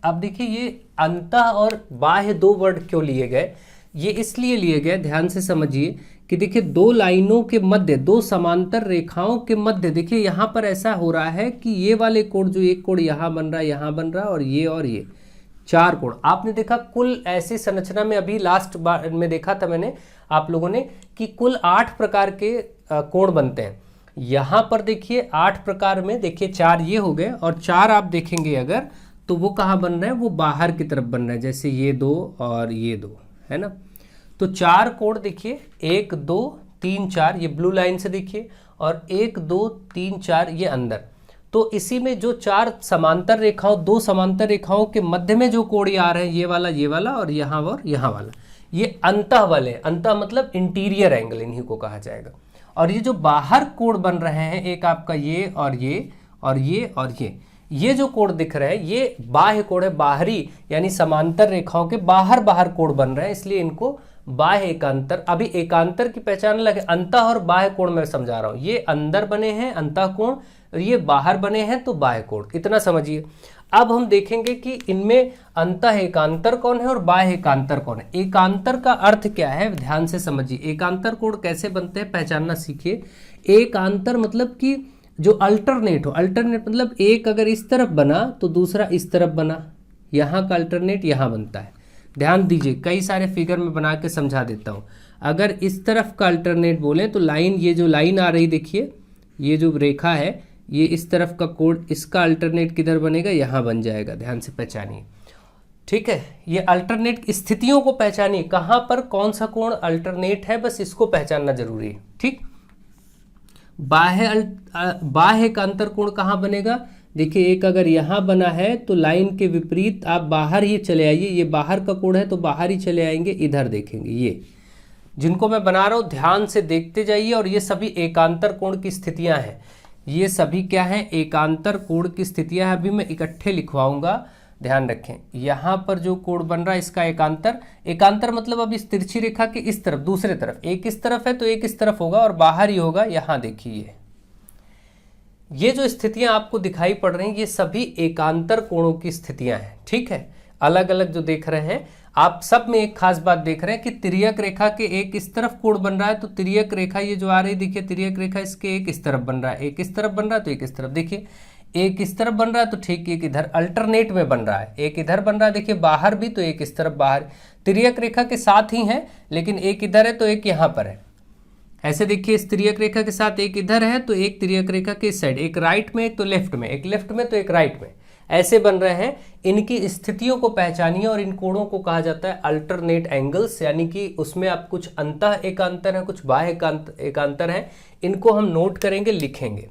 अब देखिए ये अंतः और बाह्य दो वर्ड क्यों लिए गए, ये इसलिए लिए गए, ध्यान से समझिए कि देखिए दो लाइनों के मध्य, दो समांतर रेखाओं के मध्य, देखिए यहाँ पर ऐसा हो रहा है कि ये वाले कोण, जो एक कोण यहाँ बन रहा है, यहाँ बन रहा है, और ये चार कोण आपने देखा। कुल ऐसी संरचना में अभी लास्ट बार में देखा था मैंने आप लोगों ने कि कुल 8 प्रकार के कोण बनते हैं। यहाँ पर देखिए 8 प्रकार में देखिए 4 ये हो गए, और 4 आप देखेंगे अगर तो वो कहाँ बन रहे हैं, वो बाहर की तरफ बन रहे हैं, जैसे ये 2 और ये 2, है ना। तो 4 कोण देखिए, 1 2 3 4, ये ब्लू लाइन से देखिए, और 1 2 3 4 ये अंदर। तो इसी में जो 4 समांतर रेखाओं, 2 समांतर रेखाओं के मध्य में जो कोण आ रहे हैं, ये वाला और यहाँ वाला, ये अंतः वाले, अंतः मतलब इंटीरियर एंगल इन्हीं को कहा जाएगा। और ये जो बाहर कोण बन रहे हैं, एक आपका ये और ये और ये और ये जो कोण दिख रहे हैं, ये बाह्य कोण है, बाहरी यानी समांतर रेखाओं के बाहर कोण बन रहे हैं, इसलिए इनको बाह्य एकांतर। अभी एकांतर की पहचान लगे, अंतः और बाह्य कोण मैं समझा रहा हूं, ये अंदर बने हैं अंतः कोण, और ये बाहर बने हैं तो बाह्य कोण, इतना समझिए। अब हम देखेंगे कि इनमें अंतः एकांतर कौन है और बाह्य एकांतर कौन है। एकांतर का अर्थ क्या है, ध्यान से समझिए। एकांतर कोण कैसे बनते हैं, पहचानना सीखिए। एकांतर मतलब कि जो अल्टरनेट हो, अल्टरनेट मतलब एक अगर इस तरफ बना तो दूसरा इस तरफ बना, यहाँ का अल्टरनेट यहाँ बनता है। ध्यान दीजिए, कई सारे फिगर में बना के समझा देता हूँ। अगर इस तरफ का अल्टरनेट बोले तो लाइन, ये जो लाइन आ रही देखिए, ये जो रेखा है, ये इस तरफ का कोण, इसका अल्टरनेट किधर बनेगा, यहाँ बन जाएगा, ध्यान से पहचानिए, ठीक है। ये अल्टरनेट स्थितियों को पहचानिए, कहाँ पर कौन सा कोण अल्टरनेट है, बस इसको पहचानना जरूरी है, ठीक। बाह्य एकांतर कोण कहाँ बनेगा, देखिए एक अगर यहाँ बना है तो लाइन के विपरीत आप बाहर ही चले आइए, ये बाहर का कोण है तो बाहर ही चले आएंगे, इधर देखेंगे, ये जिनको मैं बना रहा हूँ ध्यान से देखते जाइए। और ये सभी एकांतर कोण की स्थितियां हैं, ये सभी क्या हैं, एकांतर कोण की स्थितियां हैं। अभी मैं इकट्ठे लिखवाऊंगा, ध्यान रखें। यहाँ पर जो कोण बन रहा है इसका एकांतर, एकांतर मतलब अब इस तिरछी रेखा के इस तरफ, दूसरे तरफ, एक इस तरफ है तो एक इस तरफ होगा और बाहर ही होगा। यहाँ देखिए ये जो स्थितियां आपको दिखाई पड़ रही हैं, ये सभी एकांतर कोणों की स्थितियां हैं, ठीक है। अलग अलग जो देख रहे हैं आप, सब में एक खास बात देख रहे हैं कि तिर्यक रेखा के एक इस तरफ कोण बन रहा है, तो तिर्यक रेखा ये जो आ रही है देखिए, तिर्यक रेखा इसके एक इस तरफ बन रहा है, एक इस तरफ बन रहा है तो एक इस तरफ, देखिए एक इस तरफ बन रहा है तो ठीक एक इधर अल्टरनेट में बन रहा है, एक इधर बन रहा है, देखिए बाहर भी तो एक इस तरफ बाहर, तिर्यक रेखा के साथ ही है लेकिन एक इधर है तो एक यहाँ पर है। ऐसे देखिए इस तिर्यक रेखा के साथ एक इधर है तो एक तिर्यक रेखा के इस साइड, एक राइट में एक तो लेफ्ट में, एक लेफ्ट में तो एक राइट में, ऐसे बन रहे हैं। इनकी स्थितियों को पहचानिए और इन कोणों को कहा जाता है अल्टरनेट एंगल्स, यानी कि उसमें आप कुछ अंतः एकांतर है, कुछ बाह्य एकांतर है, इनको हम नोट करेंगे, लिखेंगे।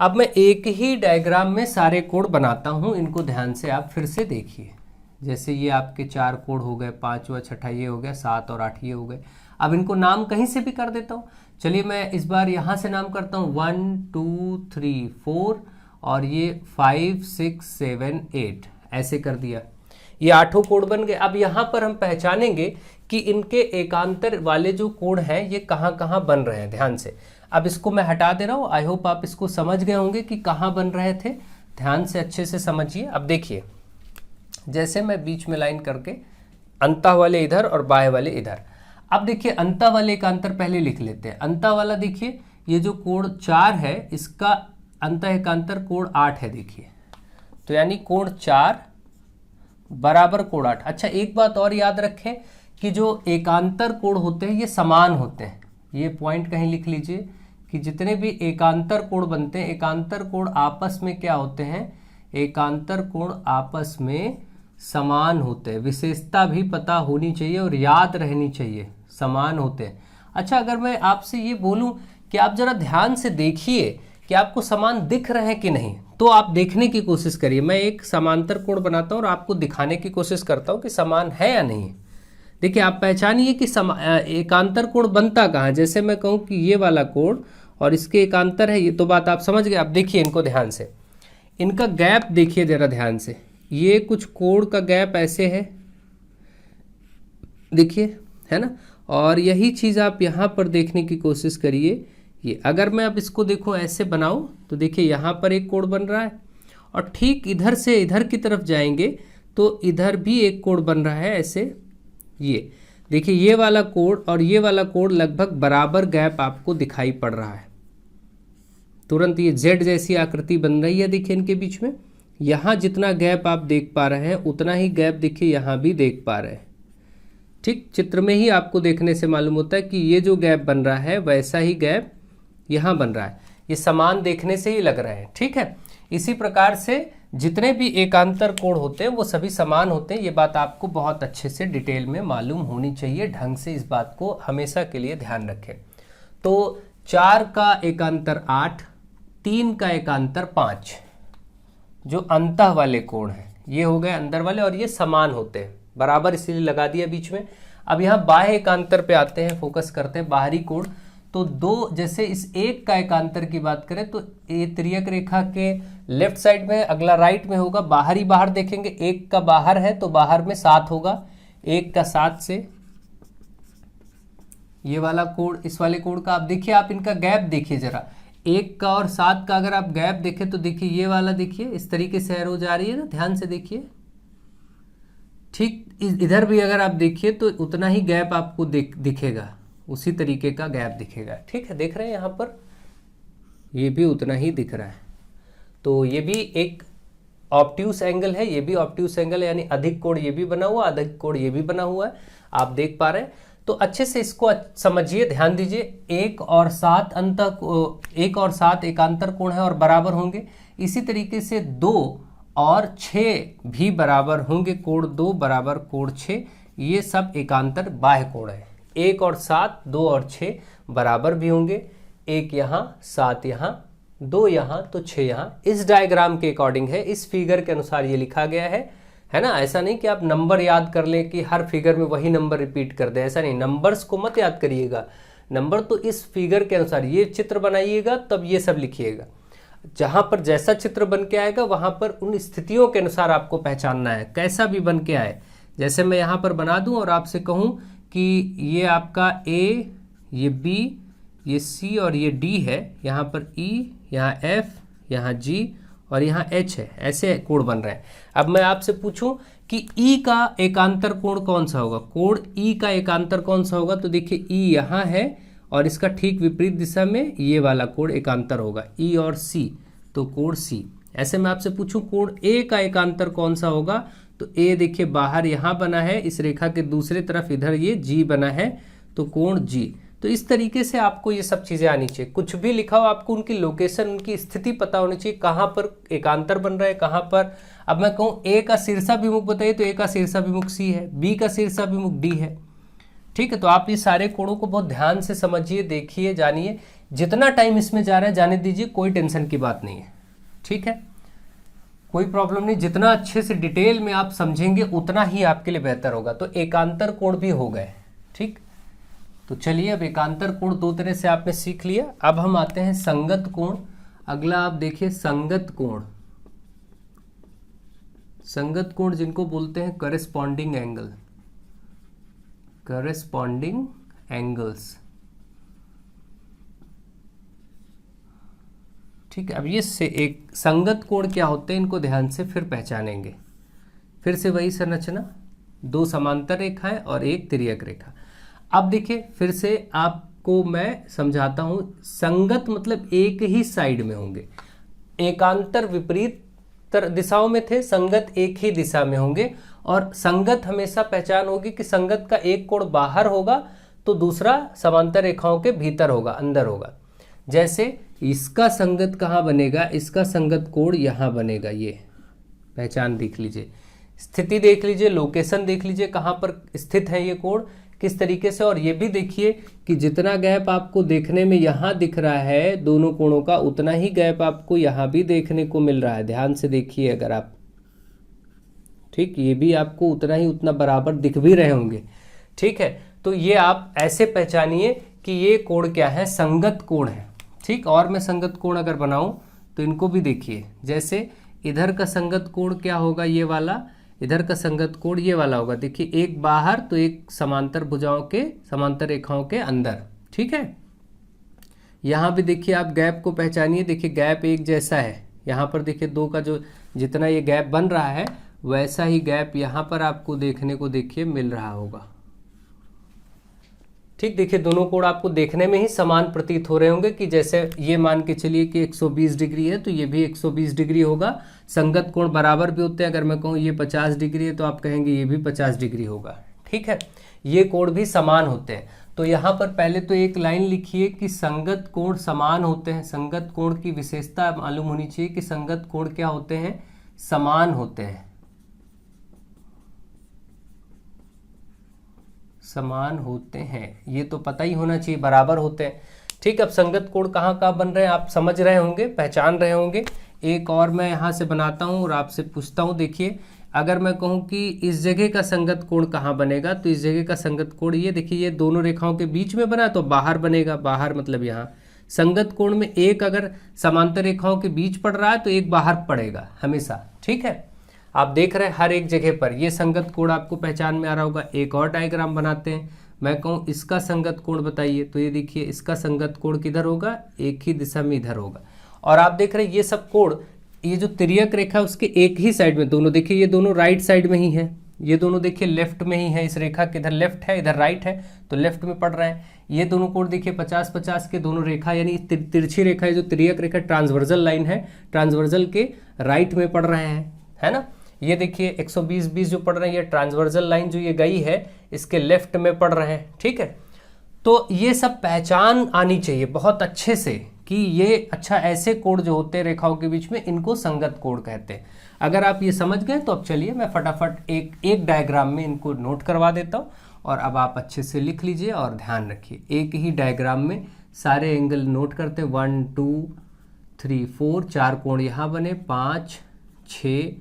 अब मैं एक ही डायग्राम में सारे कोण बनाता हूं, इनको ध्यान से आप फिर से देखिए। जैसे ये आपके 4 कोण हो गए, 5वां 6ठा ये हो गया, 7 और 8 ये हो गए। अब इनको नाम कहीं से भी कर देता हूँ, चलिए मैं इस बार यहाँ से नाम करता हूँ 1 2 3 4 और ये 5 6 7 8, ऐसे कर दिया, ये 8 कोण बन गए। अब यहाँ पर हम पहचानेंगे कि इनके एकांतर वाले जो कोण हैं ये कहाँ कहाँ बन रहे हैं, ध्यान से। अब इसको मैं हटा दे रहा हूँ, आई होप आप इसको समझ गए होंगे कि कहाँ बन रहे थे। ध्यान से अच्छे से समझिए। अब देखिए, जैसे मैं बीच में लाइन करके अंतः वाले इधर और बाह्य वाले इधर, अब देखिए अंतः वाले का अंतर पहले लिख लेते हैं। अंतः वाला देखिए, ये जो कोण 4 है इसका अंतः एकांतर कोण 8 है। देखिए तो यानी कोण 4 बराबर कोण 8। अच्छा एक बात और याद रखें कि जो एकांतर कोण होते हैं ये समान होते हैं। ये पॉइंट कहीं लिख लीजिए कि जितने भी एकांतर कोण बनते हैं, एकांतर कोण आपस में क्या होते हैं, एकांतर कोण आपस में समान होते हैं। विशेषता भी पता होनी चाहिए और याद रहनी चाहिए, समान होते हैं। अच्छा अगर मैं आपसे ये बोलूं कि आप जरा ध्यान से देखिए कि आपको समान दिख रहे हैं कि नहीं, तो आप देखने की कोशिश करिए। मैं एक समांतर कोण बनाता हूं और आपको दिखाने की कोशिश करता हूं कि समान है या नहीं। देखिए आप पहचानिए कि एकांतर कोण बनता कहाँ है। जैसे मैं कहूं कि ये वाला कोण और इसके एकांतर है, ये तो बात आप समझ गए। अब देखिए इनको ध्यान से, इनका गैप देखिए जरा ध्यान से। ये कुछ कोण का गैप ऐसे है, देखिए, है ना। और यही चीज़ आप यहाँ पर देखने की कोशिश करिए। ये अगर मैं अब इसको देखो ऐसे बनाऊं तो देखिए यहाँ पर एक कोण बन रहा है, और ठीक इधर से इधर की तरफ जाएंगे तो इधर भी एक कोण बन रहा है ऐसे। ये देखिए ये वाला कोण और ये वाला कोण लगभग बराबर गैप आपको दिखाई पड़ रहा है। तुरंत ये जेड जैसी आकृति बन रही है देखिए इनके बीच में। यहाँ जितना गैप आप देख पा रहे हैं उतना ही गैप देखिए यहाँ भी देख पा रहे हैं। ठीक चित्र में ही आपको देखने से मालूम होता है कि ये जो गैप बन रहा है वैसा ही गैप यहाँ बन रहा है। ये समान देखने से ही लग रहे हैं, ठीक है। इसी प्रकार से जितने भी एकांतर कोण होते हैं वो सभी समान होते हैं। ये बात आपको बहुत अच्छे से डिटेल में मालूम होनी चाहिए, ढंग से इस बात को हमेशा के लिए ध्यान रखें। तो 4 का एकांतर 8, 3 का एकांतर 5, जो अंतः वाले कोण हैं ये हो गए अंदर वाले, और ये समान होते हैं बराबर, इसीलिए लगा दिया बीच में। अब यहाँ बाह्य एकांतर पे आते हैं, फोकस करते हैं बाहरी कोण। तो दो, जैसे इस एक का एकांतर की बात करें तो ये तिर्यक रेखा के लेफ्ट साइड में, अगला राइट में होगा। बाहरी बाहर देखेंगे, एक का बाहर है तो बाहर में 7 होगा, एक का 7 से ये वाला कोण, इस वाले कोण का आप देखिए, आप इनका गैप देखिए जरा, 1 का और 7 का अगर आप गैप देखें तो देखिए ये वाला देखिए इस तरीके से एरो जा रही है ना, ध्यान से देखिए। ठीक इधर भी अगर आप देखिए तो उतना ही गैप आपको दिखेगा, उसी तरीके का गैप दिखेगा, ठीक है। देख रहे हैं यहाँ पर ये भी उतना ही दिख रहा है। तो ये भी एक ऑब्ट्यूस एंगल है, ये भी ऑब्ट्यूस एंगल है, यानी अधिक कोण ये भी बना हुआ, अधिक कोण ये भी बना हुआ है, आप देख पा रहे हैं। तो अच्छे से इसको समझिए, ध्यान दीजिए। 1 और 7 एकांतर कोण है और बराबर होंगे। इसी तरीके से 2 और 6 भी बराबर होंगे, कोण 2 बराबर कोण 6, ये सब एकांतर बाह्य कोण है। 1 और 7, 2 और 6 बराबर भी होंगे, 1 यहाँ, 7 यहाँ, 2 यहाँ, तो 6 यहाँ। इस डायग्राम के अकॉर्डिंग है, इस फिगर के अनुसार ये लिखा गया है ना। ऐसा नहीं कि आप नंबर याद कर लें कि हर फिगर में वही नंबर रिपीट कर दे, ऐसा नहीं। नंबर्स को मत याद करिएगा, नंबर तो इस फिगर के अनुसार ये चित्र बनाइएगा तब ये सब लिखिएगा। जहां पर जैसा चित्र बन के आएगा वहां पर उन स्थितियों के अनुसार आपको पहचानना है, कैसा भी बन के आए। जैसे मैं यहाँ पर बना दूं और आपसे कहूं कि ये आपका ए, ये बी, ये सी और ये डी है, यहाँ पर ई, यहाँ एफ, यहाँ जी और यहाँ एच है, ऐसे कोण बन रहे हैं। अब मैं आपसे पूछूं कि ई का एकांतर कोण कौन सा होगा, कोण ई का एकांतर कौन सा होगा, तो देखिए ई यहाँ है और इसका ठीक विपरीत दिशा में ये वाला कोण एकांतर होगा, ई और सी, तो कोण सी। ऐसे मैं आपसे पूछूं कोण ए का एकांतर कौन सा होगा, तो ए देखिए बाहर यहाँ बना है, इस रेखा के दूसरे तरफ इधर ये जी बना है, तो कोण जी। तो इस तरीके से आपको ये सब चीज़ें आनी चाहिए। कुछ भी लिखा हो आपको उनकी लोकेशन, उनकी स्थिति पता होनी चाहिए, कहाँ पर एकांतर बन रहा है, कहाँ पर। अब मैं कहूँ ए का शीर्षाभिमुख बताइए तो ए का शीर्षाभिमुख सी है, बी का शीर्षाभिमुख डी है, ठीक है। तो आप ये सारे कोणों को बहुत ध्यान से समझिए, देखिए, जानिए। जितना टाइम इसमें जा रहा है जाने दीजिए, कोई टेंशन की बात नहीं है, ठीक है, कोई प्रॉब्लम नहीं। जितना अच्छे से डिटेल में आप समझेंगे उतना ही आपके लिए बेहतर होगा। तो एकांतर कोण भी हो गए, ठीक। तो चलिए अब एकांतर कोण दो तरह से आपने सीख लिया। अब हम आते हैं संगत कोण। अगला आप देखिए संगत कोण। संगत कोण जिनको बोलते हैं करेस्पॉन्डिंग एंगल, करेस्पॉन्डिंग एंगल्स, ठीक है, अब ये से एक संगत कोण क्या होते हैं, इनको ध्यान से फिर पहचानेंगे। फिर से वही संरचना, दो समांतर रेखाएं और एक तिर्यक रेखा। अब देखिए फिर से आपको मैं समझाता हूं, संगत मतलब एक ही साइड में होंगे, एकांतर विपरीत दिशाओं में थे, संगत एक ही दिशा में होंगे। और संगत हमेशा पहचान होगी कि संगत का एक कोण बाहर होगा तो दूसरा समांतर रेखाओं के भीतर होगा, अंदर होगा। जैसे इसका संगत कहाँ बनेगा, इसका संगत कोण यहाँ बनेगा, ये पहचान देख लीजिए, स्थिति देख लीजिए, लोकेशन देख लीजिए कहाँ पर स्थित है ये कोण, किस तरीके से। और ये भी देखिए कि जितना गैप आपको देखने में यहाँ दिख रहा है दोनों कोणों का, उतना ही गैप आपको यहाँ भी देखने को मिल रहा है। ध्यान से देखिए अगर आप, ठीक, ये भी आपको उतना बराबर दिख भी रहे होंगे। ठीक है, तो ये आप ऐसे पहचानिए कि ये कोण क्या है, संगत कोण है। ठीक, और मैं संगत कोण अगर बनाऊं तो इनको भी देखिए, जैसे इधर का संगत कोण क्या होगा, ये वाला, इधर का संगत कोण ये वाला होगा। देखिए एक बाहर तो एक समांतर भुजाओं के, समांतर रेखाओं के अंदर। ठीक है, यहाँ भी देखिए आप गैप को पहचानिए, देखिए गैप एक जैसा है, यहाँ पर देखिए दो का जो जितना ये गैप बन रहा है वैसा ही गैप यहाँ पर आपको देखने को देखिए मिल रहा होगा। ठीक, देखिए दोनों कोण आपको देखने में ही समान प्रतीत हो रहे होंगे कि जैसे ये मान के चलिए कि 120 डिग्री है तो ये भी 120 डिग्री होगा। संगत कोण बराबर भी होते हैं, अगर मैं कहूँ ये 50 डिग्री है तो आप कहेंगे ये भी 50 डिग्री होगा। ठीक है, ये कोण भी समान होते हैं। तो यहाँ पर पहले तो एक लाइन लिखिए कि संगत कोण समान होते हैं। संगत कोण की विशेषता मालूम होनी चाहिए कि संगत कोण क्या होते हैं, समान होते हैं, समान होते हैं, ये तो पता ही होना चाहिए, बराबर होते हैं। ठीक, अब संगत कोण कहाँ कहाँ बन रहे हैं आप समझ रहे होंगे, पहचान रहे होंगे। एक और मैं यहाँ से बनाता हूँ और आपसे पूछता हूँ, देखिए अगर मैं कहूँ कि इस जगह का संगत कोण कहाँ बनेगा, तो इस जगह का संगत कोण ये देखिए, ये दोनों रेखाओं के बीच में बना तो बाहर बनेगा, बाहर मतलब यहाँ। संगत कोण में एक अगर समांतर रेखाओं के बीच पड़ रहा है तो एक बाहर पड़ेगा हमेशा। ठीक है, आप देख रहे हैं हर एक जगह पर ये संगत कोण आपको पहचान में आ रहा होगा। एक और डायग्राम बनाते हैं, मैं कहूँ इसका संगत कोण बताइए, तो ये देखिए इसका संगत कोण किधर होगा, एक ही दिशा में इधर होगा। और आप देख रहे हैं ये सब कोण, ये जो तिर्यक रेखा उसके एक ही साइड में, दोनों देखिए ये दोनों राइट साइड में ही है, ये दोनों देखिए लेफ्ट में ही है। इस रेखा के इधर लेफ्ट है, इधर राइट है, तो लेफ्ट में पड़ रहे हैं। ये दोनों कोण देखिए 50-50 के दोनों रेखा, यानी तिरछी रेखा है जो तिर्यक रेखा ट्रांसवर्जल लाइन है, ट्रांसवर्जल के राइट में पड़ रहे हैं, है ना। ये देखिए 120-20 जो पड़ रहे हैं, ये ट्रांसवर्जल लाइन जो ये गई है इसके लेफ्ट में पड़ रहे हैं। ठीक है, तो ये सब पहचान आनी चाहिए बहुत अच्छे से कि ये अच्छा ऐसे कोण जो होते हैं रेखाओं के बीच में, इनको संगत कोण कहते हैं। अगर आप ये समझ गए तो अब चलिए मैं फटाफट एक डायग्राम में इनको नोट करवा देता हूँ और अब आप अच्छे से लिख लीजिए और ध्यान रखिए। एक ही डायग्राम में सारे एंगल नोट करते हैं, 1 2 3 4, 4 कोण यहाँ बने, 5 6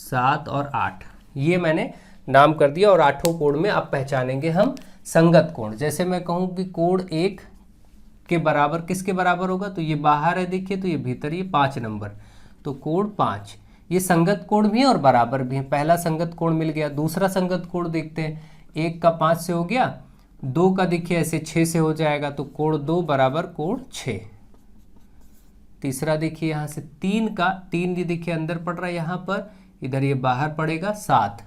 7 और 8, ये मैंने नाम कर दिया। और 8 कोण में अब पहचानेंगे हम संगत कोण। जैसे मैं कहूँ कि कोण 1 के बराबर किसके बराबर होगा, तो ये बाहर है देखिए, तो ये भीतर, ये 5 नंबर, तो कोण 5, ये संगत कोण भी है और बराबर भी है। पहला संगत कोण मिल गया। दूसरा संगत कोण देखते हैं, 1 का 5 से हो गया, 2 का देखिए ऐसे 6 से हो जाएगा, तो कोण 2 बराबर कोण 6। तीसरा देखिए यहाँ से 3 का 3 ये देखिए अंदर पड़ रहा है यहाँ पर, इधर ये बाहर पड़ेगा 7,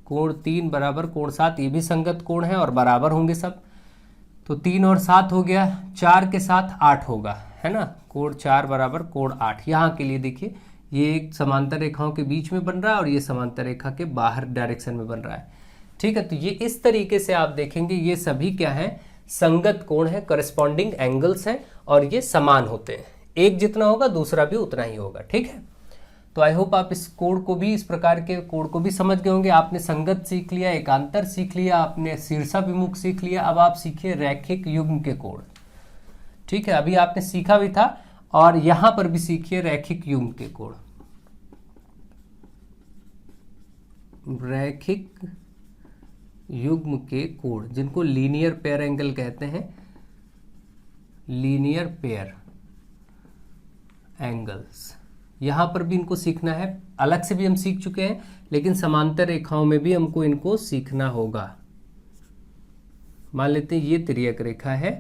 कोण 3 बराबर कोण 7, ये भी संगत कोण है और बराबर होंगे सब, तो 3 और 7 हो गया, 4 के साथ 8 होगा, है ना, कोण 4 बराबर कोण 8। यहाँ के लिए देखिए ये एक समांतर रेखाओं के बीच में बन रहा है और ये समांतर रेखा के बाहर डायरेक्शन में बन रहा है। ठीक है, तो ये इस तरीके से आप देखेंगे ये सभी क्या है, संगत कोण है, करस्पॉन्डिंग एंगल्स हैं और ये समान होते हैं, एक जितना होगा दूसरा भी उतना ही होगा। ठीक है, तो आई होप आप इस कोण को भी, इस प्रकार के कोण को भी समझ गए होंगे। आपने संगत सीख लिया, एकांतर सीख लिया, आपने शीर्षाभिमुख सीख लिया, अब आप सीखिए रैखिक युग्म के कोण। ठीक है, अभी आपने सीखा भी था और यहां पर भी सीखिए रैखिक युग्म के कोण। रैखिक युग्म के कोण जिनको लीनियर पेयर एंगल कहते हैं, लीनियर पेयर एंगल्स, यहाँ पर भी इनको सीखना है। अलग से भी हम सीख चुके हैं, लेकिन समांतर रेखाओं में भी हमको इनको सीखना होगा। मान लेते हैं ये तिर्यक रेखा है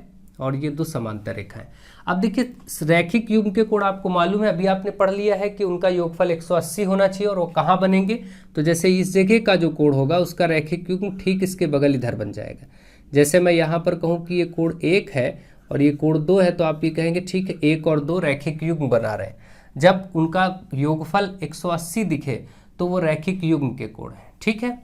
और ये दो समांतर रेखाएं। अब देखिए रैखिक युग्म के कोण आपको मालूम है, अभी आपने पढ़ लिया है कि उनका योगफल 180 होना चाहिए और वो कहाँ बनेंगे, तो जैसे इस जगह का जो कोण होगा उसका रैखिक युग्म ठीक इसके बगल इधर बन जाएगा। जैसे मैं यहाँ पर कहूँ कि ये कोण 1 है और ये कोण 2 है, तो आप ये कहेंगे ठीक है 1 और 2 रैखिक युग्म बना रहे हैं। जब उनका योगफल 180 दिखे तो वो रैखिक युग्म के कोण है। ठीक है,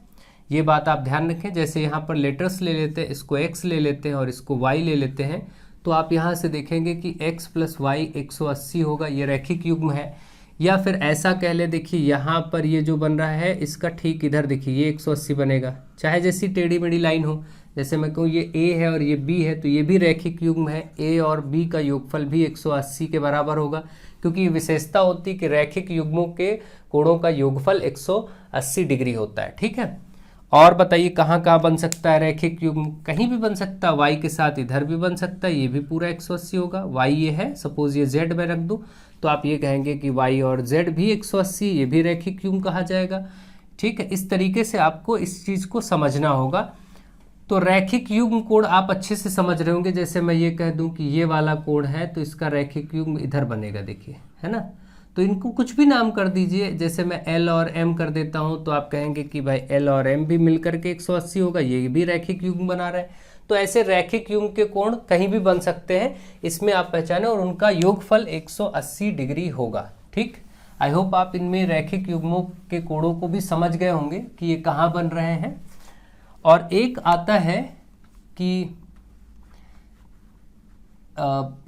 ये बात आप ध्यान रखें। जैसे यहाँ पर लेटर्स ले लेते हैं, इसको x ले लेते हैं और इसको y ले लेते हैं, तो आप यहाँ से देखेंगे कि x प्लस वाई 180 होगा, ये रैखिक युग्म है। या फिर ऐसा कह ले, देखिए यहाँ पर ये जो बन रहा है इसका ठीक इधर देखिए ये 180 बनेगा, चाहे जैसी टेढ़ी मेढ़ी लाइन हो। जैसे मैं कहूँ ये a है और ये b है, तो ये भी रैखिक युग्म है, a और b का योगफल भी 180 के बराबर होगा, क्योंकि ये विशेषता होती है कि रैखिक युग्मों के कोणों का योगफल 180 डिग्री होता है। ठीक है, और बताइए कहाँ कहाँ बन सकता है रैखिक युग्म, कहीं भी बन सकता है, y के साथ इधर भी बन सकता है, ये भी पूरा 180 होगा। y ये है, सपोज ये z में रख दूँ तो आप ये कहेंगे कि y और z भी 180, ये भी रैखिक युग्म कहा जाएगा। ठीक है, इस तरीके से आपको इस चीज़ को समझना होगा। तो रैखिक युग्म कोण आप अच्छे से समझ रहे होंगे। जैसे मैं ये कह दूं कि ये वाला कोण है तो इसका रैखिक युग्म इधर बनेगा, देखिए है ना। तो इनको कुछ भी नाम कर दीजिए, जैसे मैं L और M कर देता हूं तो आप कहेंगे कि भाई L और M भी मिलकर के 180 होगा, ये भी रैखिक युग्म बना रहा है। तो ऐसे रैखिक युग्म के कोण कहीं भी बन सकते हैं, इसमें आप पहचाने, और उनका योगफल 180 डिग्री होगा। ठीक, आई होप आप इनमें रैखिक युग्मों के कोणों को भी समझ गए होंगे कि ये कहाँ बन रहे हैं। और एक आता है कि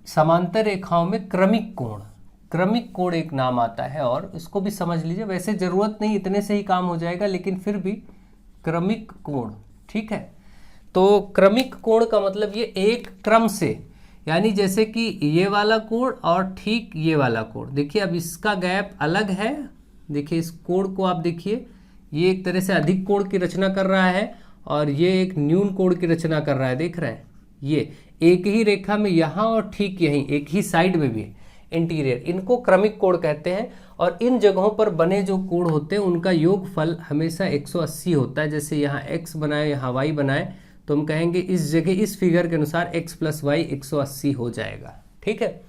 समांतर रेखाओं में क्रमिक कोण, क्रमिक कोण एक नाम आता है, और इसको भी समझ लीजिए। वैसे जरूरत नहीं, इतने से ही काम हो जाएगा, लेकिन फिर भी क्रमिक कोण। ठीक है, तो क्रमिक कोण का मतलब ये एक क्रम से, यानी जैसे कि ये वाला कोण और ठीक ये वाला कोण, देखिए अब इसका गैप अलग है। देखिए इस कोण को आप देखिए, ये एक तरह से अधिक कोण की रचना कर रहा है और ये एक न्यून कोण की रचना कर रहा है, देख रहे हैं। ये एक ही रेखा में यहाँ और ठीक यहीं एक ही साइड में भी इंटीरियर, इनको क्रमिक कोण कहते हैं। और इन जगहों पर बने जो कोण होते हैं उनका योगफल हमेशा 180 होता है। जैसे यहाँ x बनाए, यहाँ y बनाए, तो हम कहेंगे इस जगह इस फिगर के अनुसार x प्लस वाई 180 हो जाएगा। ठीक है,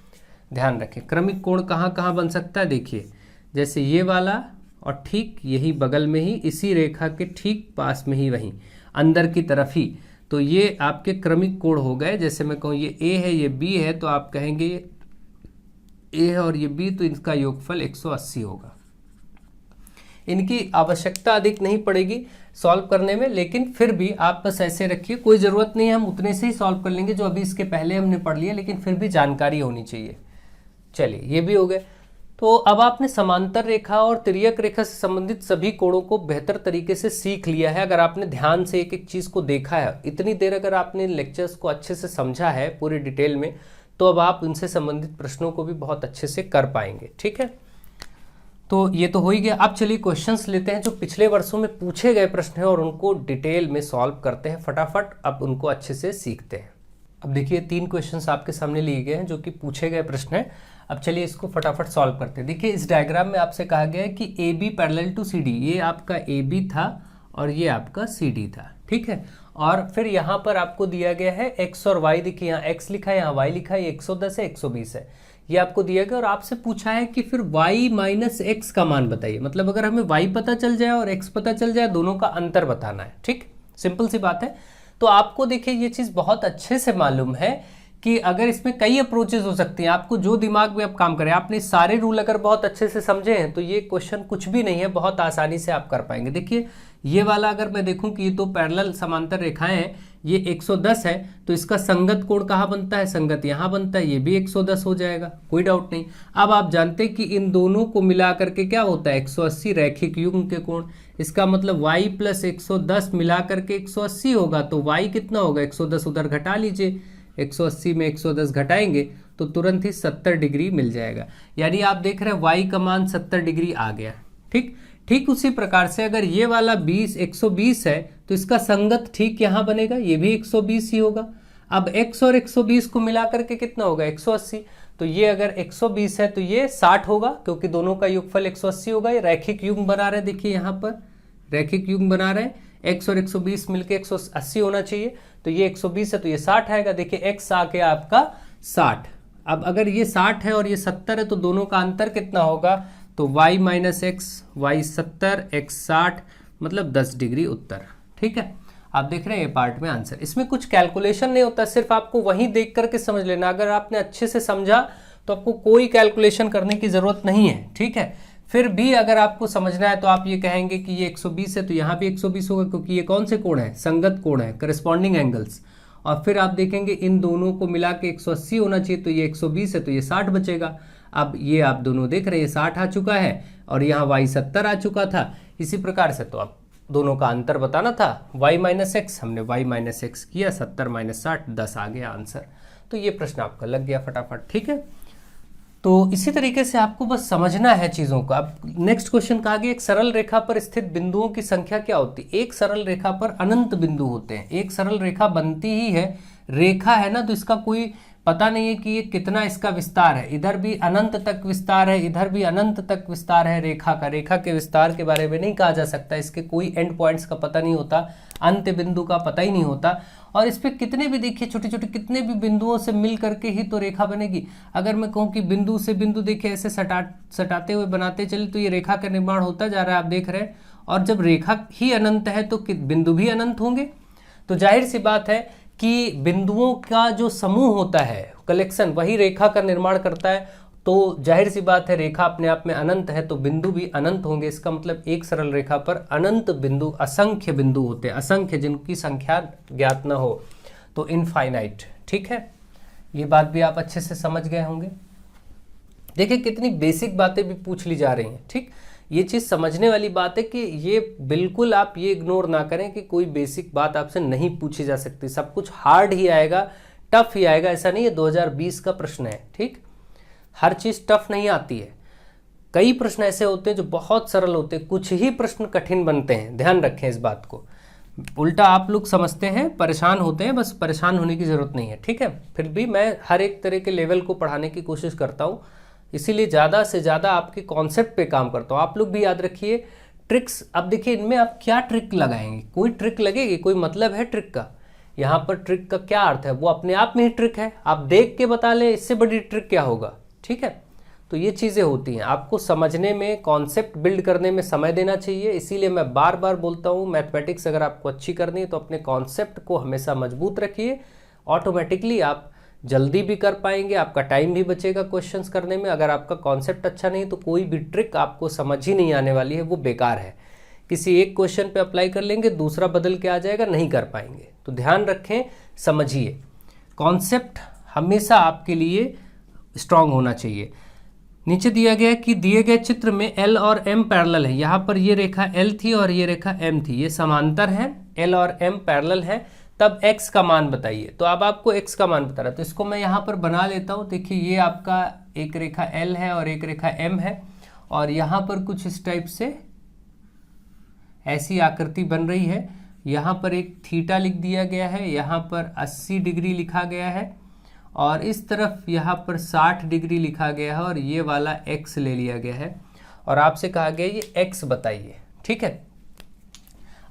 ध्यान रखें। क्रमिक कोण कहाँ कहाँ बन सकता है, देखिए जैसे ये वाला और ठीक यही बगल में ही, इसी रेखा के ठीक पास में ही, वहीं अंदर की तरफ ही, तो ये आपके क्रमिक कोण हो गए। जैसे मैं कहूँ ये a है, ये b है, तो आप कहेंगे a है और ये b, तो इनका योगफल 180 होगा। इनकी आवश्यकता अधिक नहीं पड़ेगी सॉल्व करने में, लेकिन फिर भी आप बस ऐसे रखिए, कोई ज़रूरत नहीं है, हम उतने से ही सॉल्व कर लेंगे जो अभी इसके पहले हमने पढ़ लिया, लेकिन फिर भी जानकारी होनी चाहिए। चलिए ये भी हो गए। तो अब आपने समांतर रेखा और तिर्यक रेखा से संबंधित सभी कोणों को बेहतर तरीके से सीख लिया है। अगर आपने ध्यान से एक एक चीज़ को देखा है, इतनी देर अगर आपने लेक्चर्स को अच्छे से समझा है पूरे डिटेल में, तो अब आप उनसे संबंधित प्रश्नों को भी बहुत अच्छे से कर पाएंगे। ठीक है, तो ये तो हो ही गया। अब चलिए क्वेश्चंस लेते हैं जो पिछले वर्षों में पूछे गए प्रश्न हैं और उनको डिटेल में सॉल्व करते हैं फटाफट, अब उनको अच्छे से सीखते हैं। अब देखिए 3 क्वेश्चंस आपके सामने लिए गए हैं जो कि पूछे गए प्रश्न हैं। अब चलिए इसको फटाफट सॉल्व करते हैं। देखिए इस डायग्राम में आपसे कहा गया है कि A B parallel to C D, ये आपका ए बी था और ये आपका सी डी था। ठीक है, और फिर यहाँ पर आपको दिया गया है x और y, देखिए यहाँ x लिखा है, यहाँ y लिखा है, ये 110 है, 120 है, ये आपको दिया गया। और आपसे पूछा है कि फिर y माइनस एक्स का मान बताइए। मतलब अगर हमें y पता चल जाए और x पता चल जाए, दोनों का अंतर बताना है। ठीक, सिंपल सी बात है। तो आपको देखिए ये चीज़ बहुत अच्छे से मालूम है कि अगर इसमें कई अप्रोचेज हो सकती हैं, आपको जो दिमाग में आप काम करें, आपने सारे रूल अगर बहुत अच्छे से समझे हैं तो ये क्वेश्चन कुछ भी नहीं है, बहुत आसानी से आप कर पाएंगे। देखिए ये वाला अगर मैं देखूं कि ये तो पैरेलल समांतर रेखाएं हैं, ये 110 है, तो इसका संगत कोण कहाँ बनता है, संगत यहाँ बनता है, ये भी 110 हो जाएगा, कोई डाउट नहीं। अब आप जानते हैं कि इन दोनों को मिला करके क्या होता है, 180 रैखिक युग्म के कोण। इसका मतलब y प्लस 110 मिला करके 180 होगा, तो y कितना होगा, 110 उधर घटा लीजिए, 180 में 110 घटाएंगे तो तुरंत ही 70 डिग्री मिल जाएगा। यानी आप देख रहे हैं y का मान 70 डिग्री आ गया। ठीक उसी प्रकार से अगर ये वाला 120 है तो इसका संगत ठीक यहाँ बनेगा, ये भी 120 ही होगा। अब x और 120 को मिला करके कितना होगा, 180। तो ये अगर 120 है तो ये 60 होगा, क्योंकि दोनों का योगफल 180 होगा। ये रैखिक युग्म बना रहे हैं, देखिए यहाँ पर रैखिक युग्म बना रहे हैं। x और 120 मिलके 180 होना चाहिए, तो ये 120 है तो ये 60 आएगा। देखिए x आ गया आपका 60। अब अगर ये 60 है और ये 70 है तो दोनों का अंतर कितना होगा, तो y minus X, Y 70 x 60, मतलब 10 डिग्री उत्तर। ठीक है, आप देख रहे हैं ये पार्ट में आंसर। इसमें कुछ कैलकुलेशन नहीं होता, सिर्फ आपको वहीं देख करके समझ लेना। अगर आपने अच्छे से समझा तो आपको कोई कैलकुलेशन करने की जरूरत नहीं है। ठीक है, फिर भी अगर आपको समझना है तो आप ये कहेंगे कि ये 120 है तो यहाँ भी 120 होगा, क्योंकि ये कौन से कोण है, संगत कोण है, करस्पॉन्डिंग एंगल्स। और फिर आप देखेंगे इन दोनों को मिला के 180 होना चाहिए, तो ये 120 है तो ये 60 बचेगा। अब ये आप दोनों देख रहे हैं, 60 आ चुका है और यहाँ y 70 आ चुका था। इसी प्रकार से तो आप दोनों का अंतर बताना था, y माइनस एक्स, हमने y माइनस एक्स किया, 70 माइनस 60, 10 आ गया आंसर। तो ये प्रश्न आपका लग गया फटाफट। ठीक है, तो इसी तरीके से आपको बस समझना है चीज़ों को। अब नेक्स्ट क्वेश्चन कहा गया, एक सरल रेखा पर स्थित बिंदुओं की संख्या क्या होती है। एक सरल रेखा पर अनंत बिंदु होते हैं। एक सरल रेखा बनती ही है, रेखा है ना, तो इसका कोई पता नहीं है कि ये कितना इसका विस्तार है। इधर भी अनंत तक विस्तार है, इधर भी अनंत तक विस्तार है रेखा का। रेखा के विस्तार के बारे में नहीं कहा जा सकता, इसके कोई एंड पॉइंट्स का पता नहीं होता, अंत बिंदु का पता ही नहीं होता। और इस पर कितने भी देखिए, छोटे छोटे कितने भी बिंदुओं से मिल करके ही तो रेखा बनेगी। अगर मैं कहूँ कि बिंदु से बिंदु देखिए ऐसे सटाते हुए बनाते चले तो ये रेखा का निर्माण होता जा रहा है, आप देख रहे हैं। और जब रेखा ही अनंत है तो बिंदु भी अनंत होंगे। तो जाहिर सी बात है कि बिंदुओं का जो समूह होता है, कलेक्शन, वही रेखा का निर्माण करता है। तो जाहिर सी बात है रेखा अपने आप में अनंत है तो बिंदु भी अनंत होंगे। इसका मतलब एक सरल रेखा पर अनंत बिंदु, असंख्य बिंदु होते हैं, असंख्य जिनकी संख्या ज्ञात न हो, तो इनफाइनाइट। ठीक है, ये बात भी आप अच्छे से समझ गए होंगे। देखिए कितनी बेसिक बातें भी पूछ ली जा रही हैं। ठीक, ये चीज़ समझने वाली बात है कि ये बिल्कुल आप ये इग्नोर ना करें कि कोई बेसिक बात आपसे नहीं पूछी जा सकती। सब कुछ हार्ड ही आएगा, टफ ही आएगा, ऐसा नहीं है। 2020 का प्रश्न है। ठीक, हर चीज़ टफ नहीं आती है। कई प्रश्न ऐसे होते हैं जो बहुत सरल होते हैं, कुछ ही प्रश्न कठिन बनते हैं, ध्यान रखें इस बात को। उल्टा आप लोग समझते हैं, परेशान होते हैं, बस परेशान होने की ज़रूरत नहीं है। ठीक है, फिर भी मैं हर एक तरह के लेवल को पढ़ाने की कोशिश करता हूँ, इसीलिए ज़्यादा से ज़्यादा आपके कॉन्सेप्ट पे काम करता हूँ। आप लोग भी याद रखिए ट्रिक्स। अब देखिए इनमें आप क्या ट्रिक लगाएंगे, कोई ट्रिक लगेगी, कोई मतलब है ट्रिक का। यहाँ पर ट्रिक का क्या अर्थ है, वो अपने आप में ही ट्रिक है। आप देख के बता लें, इससे बड़ी ट्रिक क्या होगा। ठीक है, तो ये चीज़ें होती हैं, आपको समझने में, कॉन्सेप्ट बिल्ड करने में समय देना चाहिए। इसीलिए मैं बार बार बोलता हूँ, मैथमेटिक्स अगर आपको अच्छी करनी है तो अपने कॉन्सेप्ट को हमेशा मजबूत रखिए। ऑटोमेटिकली आप जल्दी भी कर पाएंगे, आपका टाइम भी बचेगा क्वेश्चंस करने में। अगर आपका कॉन्सेप्ट अच्छा नहीं तो कोई भी ट्रिक आपको समझ ही नहीं आने वाली है, वो बेकार है। किसी एक क्वेश्चन पे अप्लाई कर लेंगे, दूसरा बदल के आ जाएगा, नहीं कर पाएंगे। तो ध्यान रखें, समझिए, कॉन्सेप्ट हमेशा आपके लिए स्ट्रांग होना चाहिए। नीचे दिया गया कि दिए गए चित्र में L और M पैरेलल है। यहाँ पर ये रेखा L थी और ये रेखा M थी, ये समांतर है, L और M पैरेलल है, तब x का मान बताइए। तो अब आपको x का मान बता रहा है, तो इसको मैं यहाँ पर बना लेता हूँ। देखिए ये आपका एक रेखा L है और एक रेखा M है, और यहाँ पर कुछ इस टाइप से ऐसी आकृति बन रही है। यहाँ पर एक थीटा लिख दिया गया है, यहाँ पर 80 डिग्री लिखा गया है, और इस तरफ यहाँ पर 60 डिग्री लिखा गया है, और ये वाला x ले लिया गया है, और आपसे कहा गया ये x बताइए। ठीक है,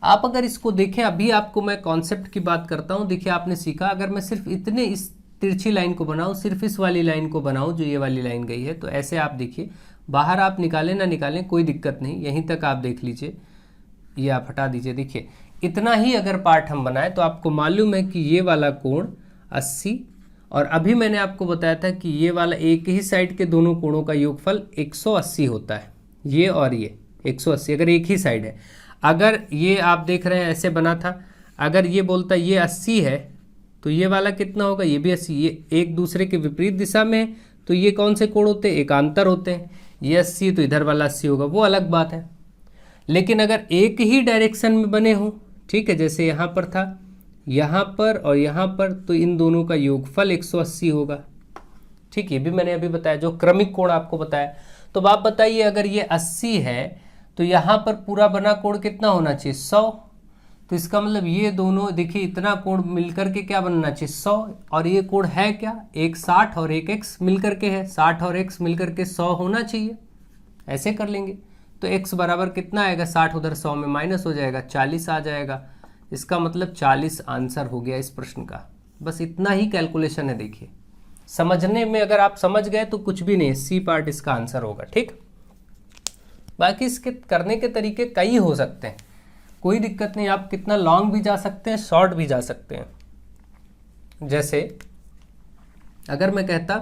आप अगर इसको देखें, अभी आपको मैं कॉन्सेप्ट की बात करता हूँ। देखिए आपने सीखा, अगर मैं सिर्फ इतने इस तिरछी लाइन को बनाऊँ, सिर्फ इस वाली लाइन को बनाऊँ जो ये वाली लाइन गई है, तो ऐसे आप देखिए, बाहर आप निकालें ना निकालें कोई दिक्कत नहीं, यहीं तक आप देख लीजिए, ये आप हटा दीजिए। देखिए इतना ही अगर पार्ट हम बनाएं तो आपको मालूम है कि ये वाला कोण 80, और अभी मैंने आपको बताया था कि ये वाला एक ही साइड के दोनों कोणों का योगफल 180 होता है। ये और ये 180 अगर एक ही साइड है। अगर ये आप देख रहे हैं ऐसे बना था, अगर ये बोलता ये 80 है तो ये वाला कितना होगा, ये भी 80। ये एक दूसरे के विपरीत दिशा में है तो ये कौन से कोण होते हैं, एकांतर होते हैं। ये 80 तो इधर वाला 80 होगा, वो अलग बात है। लेकिन अगर एक ही डायरेक्शन में बने हों, ठीक है, जैसे यहाँ पर था, यहाँ पर और यहाँ पर, तो इन दोनों का योगफल 180 होगा। ठीक, ये भी मैंने अभी बताया, जो क्रमिक कोण आपको बताया। तो आप बताइए अगर ये 80 है तो यहाँ पर पूरा बना कोण कितना होना चाहिए, 100। तो इसका मतलब ये दोनों देखिए, इतना कोण मिलकर के क्या बनना चाहिए, 100। और ये कोण है क्या, एक 60 और एक x मिलकर के है, 60 और x मिलकर के 100 होना चाहिए। ऐसे कर लेंगे तो x बराबर कितना आएगा, 60 उधर 100 में माइनस हो जाएगा, 40 आ जाएगा। इसका मतलब 40 आंसर हो गया इस प्रश्न का। बस इतना ही कैलकुलेशन है। देखिए समझने में अगर आप समझ गए तो कुछ भी नहीं, सी पार्ट इसका आंसर होगा। ठीक, बाकी इसके करने के तरीके कई हो सकते हैं, कोई दिक्कत नहीं। आप कितना लॉन्ग भी जा सकते हैं, शॉर्ट भी जा सकते हैं। जैसे अगर मैं कहता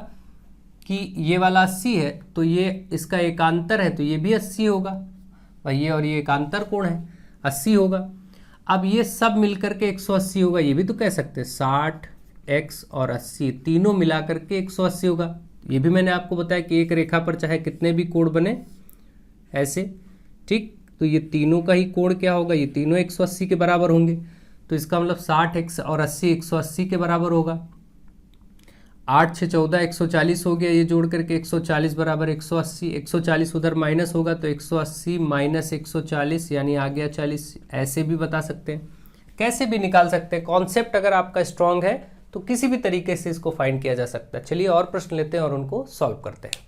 कि ये वाला 80 है तो ये इसका एकांतर है तो ये भी 80 होगा भाई, ये और ये एकांतर कोण है, 80 होगा। अब ये सब मिलकर के 180 होगा, ये भी तो कह सकते हैं 60 x और 80 तीनों मिलाकर के 180 होगा। ये भी मैंने आपको बताया कि एक रेखा पर चाहे कितने भी कोण बने ऐसे, ठीक, तो ये तीनों का ही कोण क्या होगा, ये तीनों 180 के बराबर होंगे। तो इसका मतलब 60x और 80 180 के बराबर होगा। 8 6 14 140 हो गया, ये जोड़ करके 140 बराबर 180, 140 उधर माइनस होगा तो 180 माइनस 140 यानी आ गया 40। ऐसे भी बता सकते हैं, कैसे भी निकाल सकते हैं। कॉन्सेप्ट अगर आपका स्ट्रांग है तो किसी भी तरीके से इसको फाइंड किया जा सकता है। चलिए और प्रश्न लेते हैं और उनको सॉल्व करते हैं।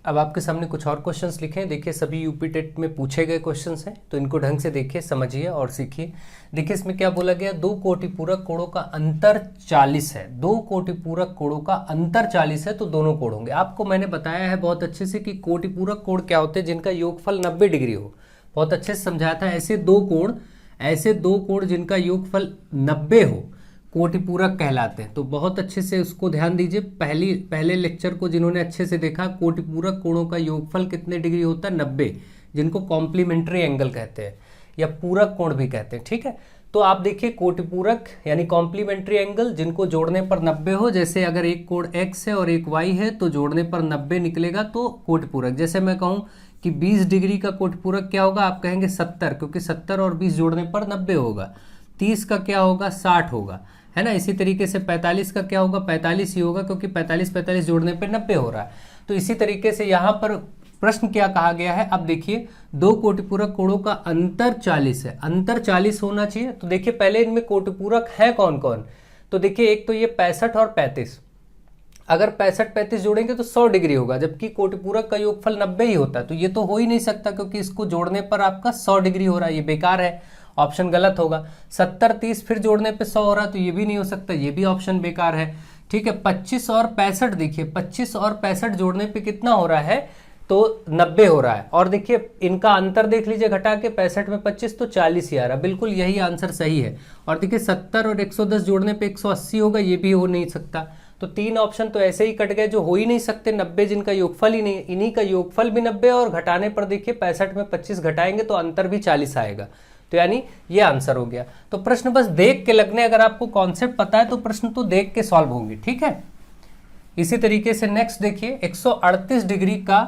अब आपके सामने कुछ और क्वेश्चंस लिखे हैं। देखिए सभी यूपी टेट में पूछे गए क्वेश्चंस हैं, तो इनको ढंग से देखिए, समझिए और सीखिए। देखिए इसमें क्या बोला गया, 2 कोटि पूरक कोणों का अंतर 40 है। 2 कोटि पूरक कोणों का अंतर 40 है तो दोनों कोण होंगे। आपको मैंने बताया है बहुत अच्छे से कि कोटि पूरक कोण क्या होते हैं, जिनका योगफल 90 डिग्री हो। बहुत अच्छे से समझाया था। ऐसे दो कोण जिनका योगफल 90 हो कोटिपूरक कहलाते हैं। तो बहुत अच्छे से उसको ध्यान दीजिए। पहले लेक्चर को जिन्होंने अच्छे से देखा, कोटिपूरक कोणों का योगफल कितने डिग्री होता है, 90, जिनको कॉम्प्लीमेंट्री एंगल कहते हैं या पूरक कोण भी कहते हैं। ठीक है, तो आप देखिए कोटिपूरक यानी कॉम्प्लीमेंट्री एंगल जिनको जोड़ने पर 90 हो। जैसे अगर एक कोण x है और एक y है तो जोड़ने पर 90 निकलेगा तो कोटिपूरक। जैसे मैं कहूँ कि 20 डिग्री का कोटिपूरक क्या होगा, आप कहेंगे 70, क्योंकि 70 और 20 जोड़ने पर 90 होगा। 30 का क्या होगा, 60 होगा, है ना। इसी तरीके से 45 का क्या होगा, 45 ही होगा, क्योंकि 45 जोड़ने पे 90 हो रहा है। तो इसी तरीके से यहाँ पर प्रश्न क्या कहा गया है, अब देखिए 2 कोटिपूरक कोणों का अंतर 40 है, अंतर 40 होना चाहिए। तो देखिए पहले इनमें कोटिपूरक है कौन कौन, तो देखिए एक तो ये 65 और 35। अगर 65-35 जोड़ेंगे तो 100 डिग्री होगा, जबकि कोटिपूरक का योगफल 90 ही होता है। तो ये तो हो ही नहीं सकता, क्योंकि इसको जोड़ने पर आपका 100 डिग्री हो रहा है, ये बेकार है, ऑप्शन गलत होगा। 70-30 फिर जोड़ने पे 100 हो रहा है तो ये भी नहीं हो सकता, ये भी ऑप्शन बेकार है। ठीक है, 25 और 65, देखिए 25 और 65 जोड़ने पे कितना हो रहा है, तो 90 हो रहा है। और देखिए इनका अंतर देख लीजिए, घटा के 65 में 25 तो 40 ही आ रहा है। बिल्कुल यही आंसर सही है। और देखिए 70 और 110 जोड़ने पे 180 होगा, ये भी हो नहीं सकता। तो 3 ऑप्शन तो ऐसे ही कट गए जो हो ही नहीं सकते। 90 जिनका योगफल ही नहीं, इन्हीं का योगफल भी 90 और घटाने पर देखिए 65 में 25 घटाएंगे तो अंतर भी 40 आएगा। तो यानी ये आंसर हो गया। तो प्रश्न बस देख के लगने, अगर आपको कॉन्सेप्ट पता है तो प्रश्न तो देख के सॉल्व होंगे। ठीक है, इसी तरीके से नेक्स्ट देखिए 138 डिग्री का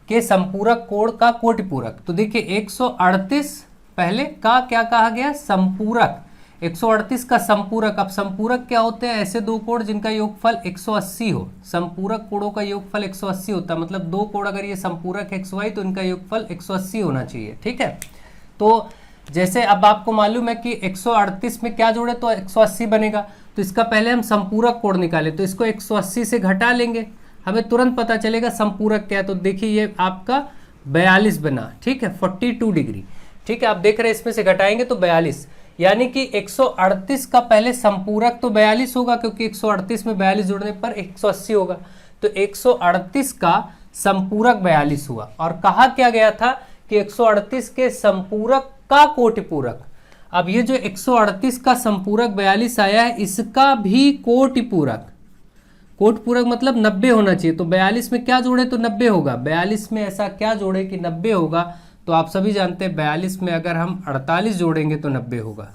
के संपूरक कोण का कोटिपूरक। तो देखिए 138 पहले का क्या कहा गया, संपूरक। 138 का संपूरक। अब संपूरक क्या होते हैं, ऐसे दो कोण जिनका योगफल 180 हो। संपूरक कोणों का योगफल 180 होता है, मतलब दो कोण अगर ये संपूरक xy तो इनका योगफल 180 होना चाहिए। ठीक है, तो जैसे अब आपको मालूम है कि 138 में क्या जोड़े तो 180 बनेगा। तो इसका पहले हम संपूरक कोण निकाले, तो इसको 180 से घटा लेंगे, हमें तुरंत पता चलेगा संपूरक क्या है। तो देखिए ये आपका 42 बना। ठीक है, 42 डिग्री। ठीक है, आप देख रहे हैं इसमें से घटाएंगे तो 42, यानी कि 138 का पहले संपूरक तो 42 होगा, क्योंकि 138 में 42 जोड़ने पर 180 होगा। तो 138 का संपूरक 42 हुआ। और कहा क्या गया था कि 138 के संपूरक का कोटिपूरक। अब ये जो 138 का संपूरक 42 आया है, इसका भी कोटिपूरक। कोटिपूरक मतलब 90 होना चाहिए। तो 42 में क्या जोड़े तो 90 होगा। 42 में ऐसा क्या जोड़े कि 90 होगा, तो आप सभी जानते हैं 42 में अगर हम 48 जोड़ेंगे तो 90 होगा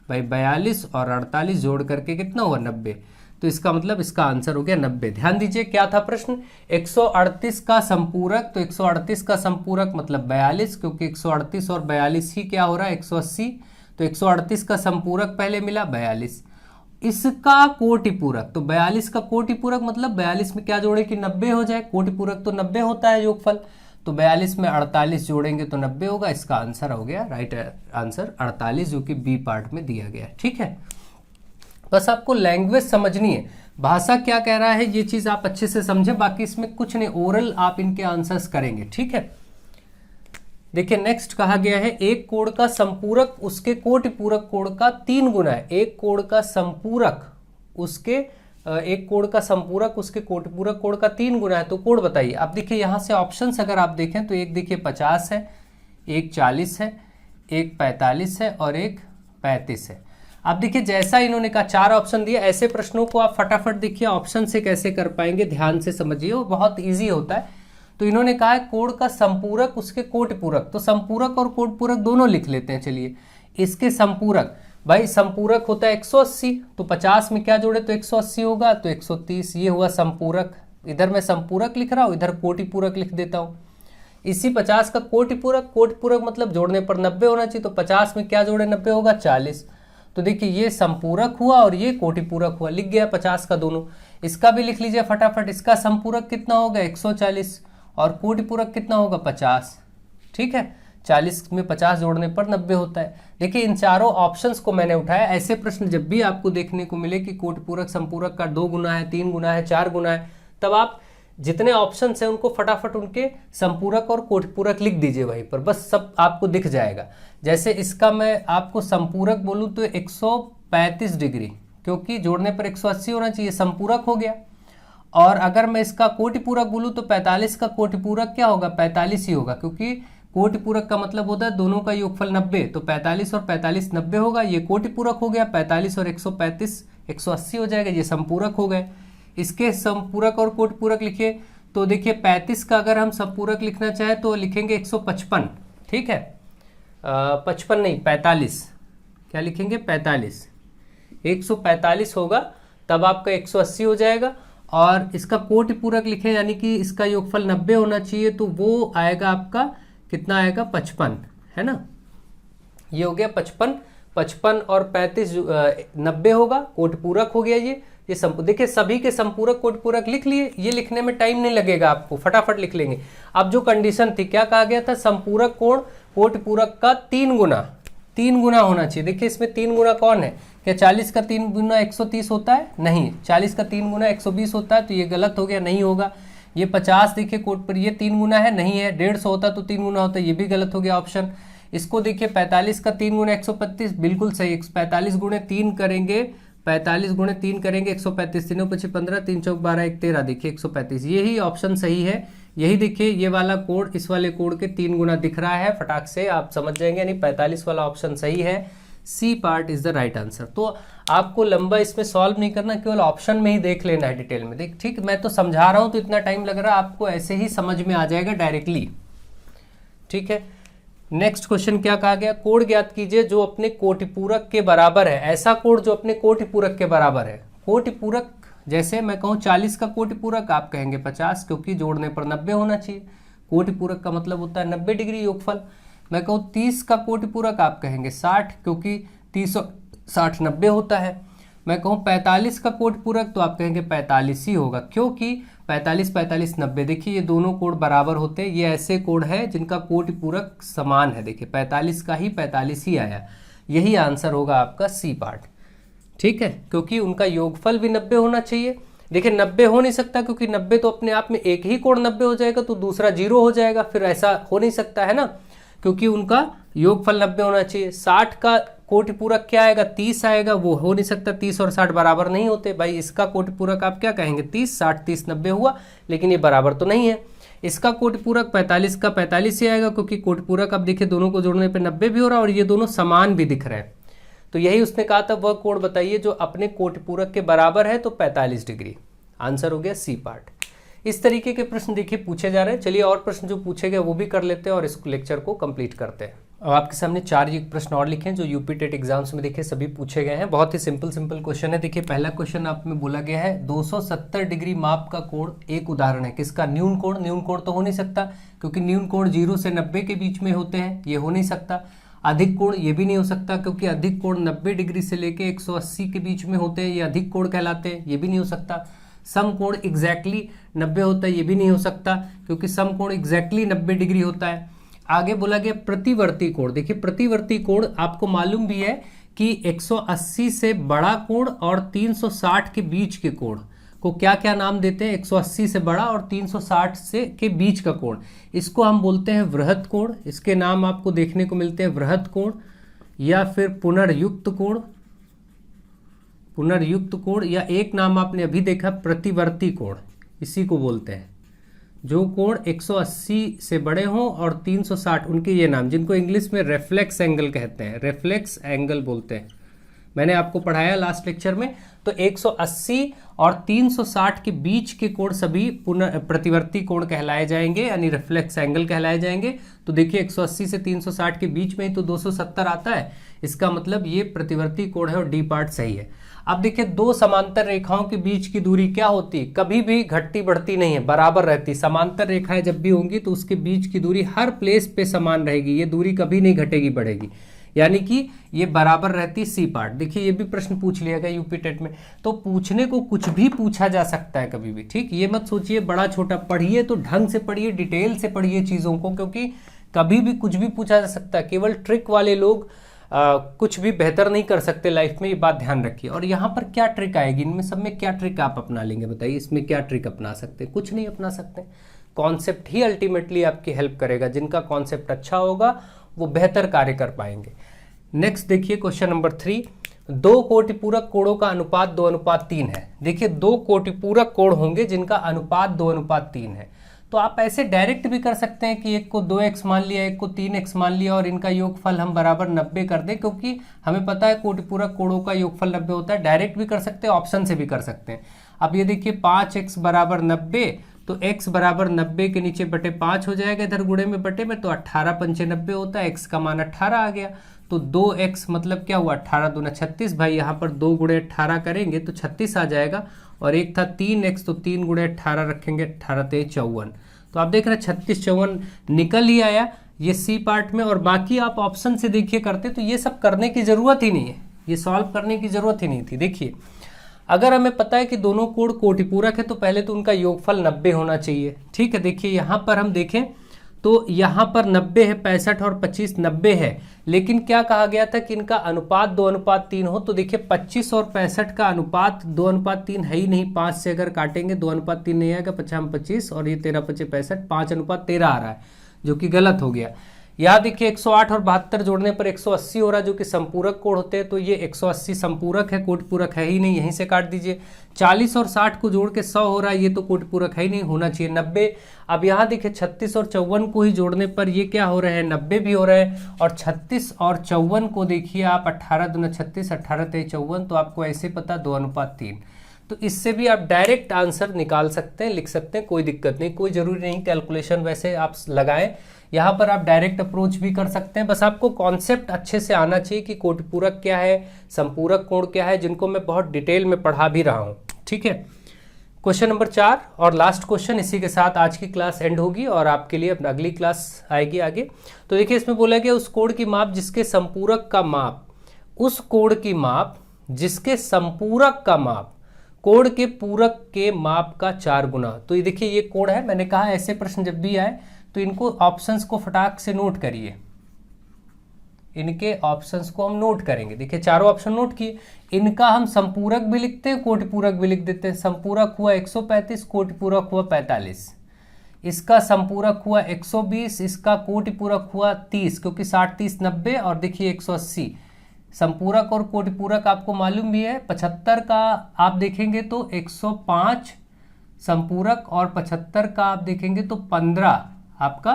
भाई। 42 और 48 जोड़ करके कितना हुआ, 90। तो इसका मतलब इसका आंसर हो गया 90। ध्यान दीजिए क्या था प्रश्न, 138 का संपूरक। तो 138 का संपूरक मतलब 42, क्योंकि 138 और 42 ही क्या हो रहा है, 180। तो 138 का संपूरक पहले मिला 42, इसका कोटिपूरक। तो 42 का कोटिपूरक मतलब 42 में क्या जोड़े कि 90 हो जाए। कोटिपूरक तो 90 होता है योगफल। तो 42 में 48 जोड़ेंगे तो 90 होगा। इसका आंसर हो गया राइट आंसर 48, जो कि बी पार्ट में दिया गया है। ठीक है, बस आपको लैंग्वेज समझनी है, भाषा क्या कह रहा है ये चीज आप अच्छे से समझे। बाकी इसमें कुछ नहीं, ओरल आप इनके आंसर्स करेंगे। ठीक है, देखिए नेक्स्ट कहा गया है एक कोण का संपूरक उसके कोटि पूरक कोण का 3 गुना है। एक कोण का संपूरक उसके कोटि पूरक कोण का 3 गुना है, तो कोण बताइए। अब देखिए यहाँ से ऑप्शंस अगर आप देखें तो एक देखिए 50 है, एक 40 है, एक 45 है और एक 35 है। अब देखिए जैसा इन्होंने कहा 4 ऑप्शन दिए, ऐसे प्रश्नों को आप फटाफट देखिए ऑप्शन से कैसे कर पाएंगे, ध्यान से समझिए, वो बहुत ईजी होता है। तो इन्होंने कहा है कोण का संपूरक उसके कोटि पूरक, तो संपूरक और कोटि पूरक दोनों लिख लेते हैं। चलिए इसके संपूरक, भाई संपूरक होता है 180, तो 50 में क्या जोड़े तो 180 होगा, तो 130 ये हुआ संपूरक। इधर मैं संपूरक लिख रहा हूँ, इधर कोटि पूरक लिख देता हूँ। इसी 50 का कोटि पूरक मतलब जोड़ने पर 90 होना चाहिए, तो 50 में क्या जोड़े 90 होगा 40। तो देखिए ये संपूरक हुआ और ये कोटि पूरक हुआ, लिख गया 50 का दोनों। इसका भी लिख लीजिए फटाफट, इसका संपूरक कितना होगा 140 और कोटि पूरक कितना होगा 50। ठीक है, 40 में 50 जोड़ने पर 90 होता है। देखिए इन चारों ऑप्शंस को मैंने उठाया। ऐसे प्रश्न जब भी आपको देखने को मिले कि कोटि पूरक संपूरक का 2 गुना है, 3 गुना है, 4 गुना है, तब आप जितने ऑप्शन हैं उनको फटाफट उनके संपूरक और कोटि पूरक लिख दीजिए वहीं पर, बस सब आपको दिख जाएगा। जैसे इसका मैं आपको संपूरक बोलूँ तो 135 डिग्री, क्योंकि जोड़ने पर 180 होना चाहिए, संपूरक हो गया। और अगर मैं इसका कोटि पूरक बोलूँ तो 45 का कोटि पूरक क्या होगा 45 ही होगा, क्योंकि कोटि पूरक का मतलब होता है दोनों का योगफल 90, तो 45 और 45 90 होगा, ये कोटि पूरक हो गया। 45 और 135 180 हो जाएगा, ये संपूरक हो गए। इसके संपूरक और कोटि पूरक लिखिए, तो देखिए 35 का अगर हम संपूरक लिखना चाहें तो लिखेंगे 155, ठीक है, 55 नहीं 45, क्या लिखेंगे 45, 145 होगा, तब आपका 180 हो जाएगा। और इसका कोटि पूरक लिखें, यानी कि इसका योगफल 90 होना चाहिए, तो वो आएगा आपका कितना आएगा 55, है ना। ये हो गया 55, 55 और 35 90 होगा, कोटि पूरक हो गया ये देखिए सभी के संपूरक कोटि पूरक लिख लिए। ये लिखने में टाइम नहीं लगेगा आपको, फटाफट लिख लेंगे। अब जो कंडीशन थी, क्या कहा गया था, संपूरक कोण कोटि पूरक का 3 गुना होना चाहिए। देखिए इसमें 3 गुना कौन है, क्या 40 का 3 गुना 130 होता है, नहीं, 40 का 3 गुना 120 होता है, तो ये गलत हो गया, नहीं होगा। ये 50 देखिए कोट पर ये 3 गुना है, नहीं है। 150 होता तो 3 गुना होता है, ये भी गलत हो गया ऑप्शन। इसको देखिए 45 का 3 गुना 135, बिल्कुल सही। 45 गुणे 3 करेंगे, 45 गुणे 3 करेंगे 135, 3 × 5 15, 3 × 12 1 13, देखिए 135, यही ऑप्शन सही है। यही देखिए ये वाला कोड इस वाले कोड के 3 गुना दिख रहा है, फटाक से आप समझ जाएंगे, यानी 45 वाला ऑप्शन सही है। C part is the right answer. तो आपको लंबा इसमें सॉल्व नहीं करना, केवल ऑप्शन में ही देख लेना है डिटेल में। देख ठीक, मैं तो समझा रहा हूं तो इतना टाइम लग रहा है, आपको ऐसे ही समझ में आ जाएगा डायरेक्टली, ठीक है। नेक्स्ट क्वेश्चन क्या कहा गया, कोड ज्ञात कीजिए जो अपने कोटि पूरक के बराबर है। ऐसा कोड जो अपने कोटि पूरक के बराबर है। कोटि पूरक जैसे मैं कहूँ 40 का कोटि पूरक, आप कहेंगे 50, क्योंकि जोड़ने पर 90 होना चाहिए। कोटि पूरक का मतलब होता है 90 डिग्री योगफल। मैं कहूँ 30 का कोटि पूरक, आप कहेंगे 60, क्योंकि 30 और 60 90 होता है। मैं कहूँ 45 का कोटि पूरक, तो आप कहेंगे 45 ही होगा, क्योंकि 45 45 90, देखिए ये दोनों कोड बराबर होते हैं। ये ऐसे कोड है जिनका कोटि पूरक समान है, देखिए 45 का ही 45 ही आया। यही आंसर होगा आपका सी पार्ट, ठीक है, क्योंकि उनका योगफल भी 90 होना चाहिए। देखिए 90 हो नहीं सकता, क्योंकि 90 तो अपने आप में एक ही कोड 90 हो जाएगा, तो दूसरा 0 हो जाएगा, फिर ऐसा हो नहीं सकता है ना, क्योंकि उनका योगफल 90 होना चाहिए। 60 का कोटि पूरक क्या आएगा 30 आएगा, वो हो नहीं सकता, 30 और 60 बराबर नहीं होते भाई। इसका कोटि पूरक आप क्या कहेंगे 30, 60 30 90 हुआ, लेकिन ये बराबर तो नहीं है। इसका कोटि पूरक 45 का 45 ही आएगा, क्योंकि कोटि पूरक आप देखिए दोनों को जोड़ने पे 90 भी हो रहा है और ये दोनों समान भी दिख रहे हैं। तो यही उसने कहा था, वह कोड बताइए जो अपने कोटि पूरक के बराबर है, तो 45 डिग्री। आंसर हो गया सी पार्ट। इस तरीके के प्रश्न देखिए पूछे जा रहे हैं। चलिए और प्रश्न जो पूछे गए वो भी कर लेते हैं और इस लेक्चर को कंप्लीट करते हैं। अब आपके सामने 4 प्रश्न और लिखे हैं जो यूपी टेट एग्जाम्स में देखिए सभी पूछे गए हैं। बहुत ही सिंपल क्वेश्चन है। देखिए पहला क्वेश्चन आप में बोला गया है 270 डिग्री माप का कोण एक उदाहरण है। किसका, न्यून कोण। न्यून कोण तो हो नहीं सकता, क्योंकि न्यून कोण 0 से 90 के बीच में होते हैं, ये हो नहीं सकता। अधिक कोण ये भी नहीं हो सकता, क्योंकि अधिक कोण 90 डिग्री से लेके 180 के बीच में होते हैं, ये अधिक कोण कहलाते हैं, ये भी नहीं हो सकता। सम कोण एग्जैक्टली 90 होता है, ये भी नहीं हो सकता, क्योंकि सम कोण एग्जैक्टली 90 डिग्री होता है। आगे बोला गया प्रतिवर्ती कोण। देखिए प्रतिवर्ती कोण आपको मालूम भी है कि 180 से बड़ा कोण और 360 के बीच के कोण को क्या क्या नाम देते हैं? 180 से बड़ा और 360 से के बीच का कोण, इसको हम बोलते हैं वृहत कोण। इसके नाम आपको देखने को मिलते हैं वृहत कोण या फिर पुनर्युक्त कोण, पुनर्युक्त कोण, या एक नाम आपने अभी देखा प्रतिवर्ती कोण, इसी को बोलते हैं। जो कोण 180 से बड़े हों और 360, उनके ये नाम, जिनको इंग्लिश में रेफ्लेक्स एंगल कहते हैं, रेफ्लेक्स एंगल बोलते हैं। मैंने आपको पढ़ाया लास्ट लेक्चर में। तो 180 और 360 के बीच के कोण सभी प्रतिवर्ती कोण कहलाए जाएंगे, यानी रिफ्लेक्स एंगल कहलाए जाएंगे। तो देखिए 180 से 360 के बीच में ही तो 270 आता है, इसका मतलब ये प्रतिवर्ती कोण है और डी पार्ट सही है। अब देखिए दो समांतर रेखाओं के बीच की दूरी क्या होती है? कभी भी घटती बढ़ती नहीं है, बराबर रहती। समांतर रेखाएं जब भी होंगी तो उसके बीच की दूरी हर प्लेस पे समान रहेगी, ये दूरी कभी नहीं घटेगी बढ़ेगी, यानी कि ये बराबर रहती सी पार्ट। देखिए ये भी प्रश्न पूछ लिया गया यूपी टेट में, तो पूछने को कुछ भी पूछा जा सकता है कभी भी, ठीक। ये मत सोचिए बड़ा छोटा, पढ़िए तो ढंग से पढ़िए, डिटेल से पढ़िए चीज़ों को, क्योंकि कभी भी कुछ भी पूछा जा सकता है। केवल ट्रिक वाले लोग कुछ भी बेहतर नहीं कर सकते लाइफ में, ये बात ध्यान रखिए। और यहाँ पर क्या ट्रिक आएगी, इनमें सब में क्या ट्रिक आप अपना लेंगे बताइए? इसमें क्या ट्रिक अपना सकते हैं? कुछ नहीं अपना सकते। कॉन्सेप्ट ही अल्टीमेटली आपकी हेल्प करेगा, जिनका कॉन्सेप्ट अच्छा होगा वो बेहतर कार्य कर पाएंगे। नेक्स्ट देखिए क्वेश्चन नंबर 3, दो कोटिपूरक कोणों का अनुपात 2:3 है। देखिए दो कोटिपूरक कोण होंगे जिनका अनुपात 2:3 है। तो आप ऐसे डायरेक्ट भी कर सकते हैं कि एक को 2x मान लिया, एक को 3x मान लिया और इनका योगफल हम बराबर 90 कर दें, क्योंकि हमें पता है कोटिपूरक कोणों का योगफल 90 होता है। डायरेक्ट भी कर सकते हैं, ऑप्शन से भी कर सकते हैं। अब ये देखिए 5x बराबर 90, तो x बराबर 90 के नीचे बटे 5 हो जाएगा, इधर गुणे में बटे में, तो 18 पंचे 90 होता है, x का मान 18 आ गया। तो 2x मतलब क्या हुआ, 18 दूना 36। भाई यहाँ पर 2 गुणे 18 करेंगे तो 36 आ जाएगा, और एक था 3x, तो 3 गुणे 18 रखेंगे, 18 ते 54। तो आप देख रहे हैं 36 54 निकल ही आया ये सी पार्ट में। और बाकी आप ऑप्शन से देखिए करते, तो ये सब करने की जरूरत ही नहीं है, ये सॉल्व करने की जरूरत ही नहीं थी। देखिए अगर हमें पता है कि दोनों कोण कोटिपूरक है तो पहले तो उनका योगफल 90 होना चाहिए, ठीक है। देखिए यहाँ पर हम देखें तो यहाँ पर 90 है, 65 और 25 90 है, लेकिन क्या कहा गया था कि इनका अनुपात 2:3 हो। तो देखिए 25 और 65 का अनुपात 2:3 है ही नहीं, 5 से अगर काटेंगे 2:3 नहीं आएगा, 55 25 और ये 13 25 65, 5:13 आ रहा है, जो कि गलत हो गया। यहाँ देखिए 108 और 72 जोड़ने पर 180 हो रहा है, जो कि संपूरक कोण होते हैं। तो ये 180 संपूरक है, कोटिपूरक है ही नहीं, यहीं से काट दीजिए। 40 और 60 को जोड़ के 100 हो रहा है, ये तो कोटिपूरक है ही नहीं, होना चाहिए 90। अब यहाँ देखिए 36 और 54 को ही जोड़ने पर ये क्या हो रहे हैं, 90 भी हो रहे हैं। और 36 और 54 को देखिए आप, 18 दूना 36, 18 ते 54, तो आपको ऐसे पता 2:3। तो इससे भी आप डायरेक्ट आंसर निकाल सकते हैं, लिख सकते हैं, कोई दिक्कत नहीं, कोई जरूरी नहीं कैलकुलेशन वैसे आप लगाएं। यहाँ पर आप डायरेक्ट अप्रोच भी कर सकते हैं, बस आपको कॉन्सेप्ट अच्छे से आना चाहिए कि कोटिपूरक क्या है, संपूरक कोण क्या है, जिनको मैं बहुत डिटेल में पढ़ा भी रहा हूँ, ठीक है। क्वेश्चन नंबर 4 और लास्ट क्वेश्चन, इसी के साथ आज की क्लास एंड होगी और आपके लिए अगली क्लास आएगी आगे। तो देखिए इसमें बोला गया उस कोण की माप जिसके संपूरक का माप, उस कोण की माप जिसके संपूरक का माप कोण के पूरक के माप का 4 गुना। तो ये देखिए ये कोण है, मैंने कहा ऐसे प्रश्न जब भी आए तो इनको ऑप्शंस को फटाक से नोट करिए, इनके ऑप्शंस को हम नोट करेंगे। देखिए चारों ऑप्शन नोट किए, इनका हम संपूरक भी लिखते हैं, कोटिपूरक भी लिख देते हैं। संपूरक हुआ 135, कोटिपूरक हुआ 45, इसका संपूरक हुआ 120, इसका कोटिपूरक हुआ 30, क्योंकि 60 30 90, और देखिए 180। संपूरक और कोटिपूरक आपको मालूम भी है। 75 का आप देखेंगे तो 105 संपूरक, और 75 का आप देखेंगे तो 15 आपका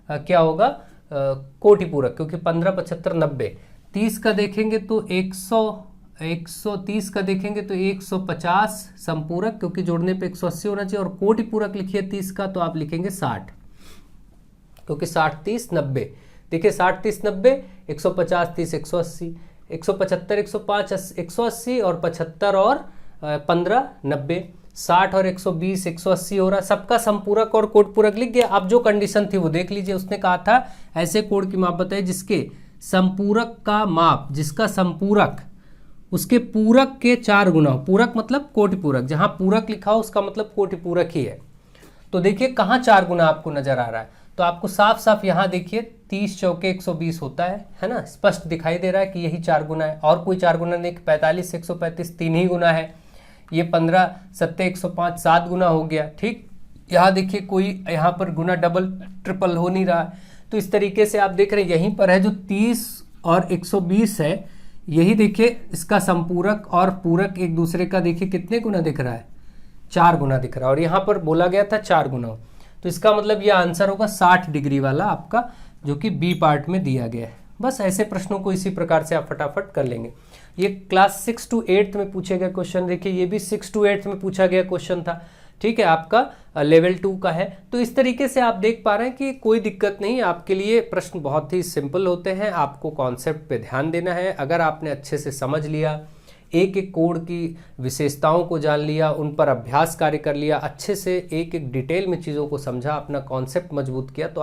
क्या होगा कोटिपूरक, क्योंकि 15 75 90। 30 का देखेंगे तो 130 का देखेंगे तो 150 संपूरक, क्योंकि जोड़ने पे 180 होना चाहिए। और कोटिपूरक लिखिए 30 का तो आप लिखेंगे 60, क्योंकि 60 30 90। देखिए 60 30 90, 150 30 180, 175 105 180, और 75 और 15 90, 60 और 120 180 हो रहा। सबका संपूरक और कोटपूरक लिख गया। अब जो कंडीशन थी वो देख लीजिए, उसने कहा था ऐसे कोण की माप बताइए जिसके संपूरक का माप, जिसका संपूरक उसके पूरक के 4 गुना हो। पूरक मतलब कोटिपूरक, जहां पूरक लिखा हो उसका मतलब कोटिपूरक ही है। तो देखिए कहाँ 4 गुना आपको नजर आ रहा है, तो आपको साफ साफ यहाँ देखिए 30 चौके 120 होता है ना, स्पष्ट दिखाई दे रहा है कि यही 4 गुना है, और कोई 4 गुना नहीं। 45 135 3 ही गुना है। ये 15 7 105 7 गुना हो गया। ठीक, यहाँ देखिए कोई यहाँ पर गुना डबल ट्रिपल हो नहीं रहा है। तो इस तरीके से आप देख रहे हैं यहीं पर है जो 30 और 120 है, यही देखिए इसका संपूरक और पूरक एक दूसरे का देखिए कितने गुना दिख रहा है, 4 गुना दिख रहा है, और यहाँ पर बोला गया था 4 गुना। तो इसका मतलब ये आंसर होगा 60 डिग्री वाला आपका, जो कि बी पार्ट में दिया गया है। बस ऐसे प्रश्नों को इसी प्रकार से आप फटाफट कर लेंगे। ये क्लास 6 to 8 में पूछे गए क्वेश्चन, देखिए ये भी 6 to 8 में पूछा गया क्वेश्चन था। ठीक है, आपका लेवल 2 का है। तो इस तरीके से आप देख पा रहे हैं कि कोई दिक्कत नहीं, आपके लिए प्रश्न बहुत ही सिंपल होते हैं। आपको कॉन्सेप्ट पे ध्यान देना है। अगर आपने अच्छे से समझ लिया, एक एक कोड की विशेषताओं को जान लिया, उन पर अभ्यास कार्य कर लिया, अच्छे से एक एक डिटेल में चीज़ों को समझा, अपना कॉन्सेप्ट मजबूत किया, तो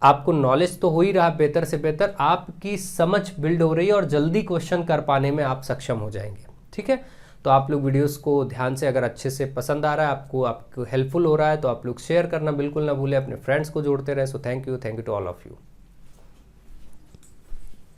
आपको नॉलेज तो हो ही रहा, बेहतर से बेहतर आपकी समझ बिल्ड हो रही है और जल्दी क्वेश्चन कर पाने में आप सक्षम हो जाएंगे। ठीक है, तो आप लोग वीडियोस को ध्यान से, अगर अच्छे से पसंद आ रहा है, आपको हेल्पफुल हो रहा है, तो आप लोग शेयर करना बिल्कुल ना भूलें, अपने फ्रेंड्स को जोड़ते रहे। So thank you to all of you.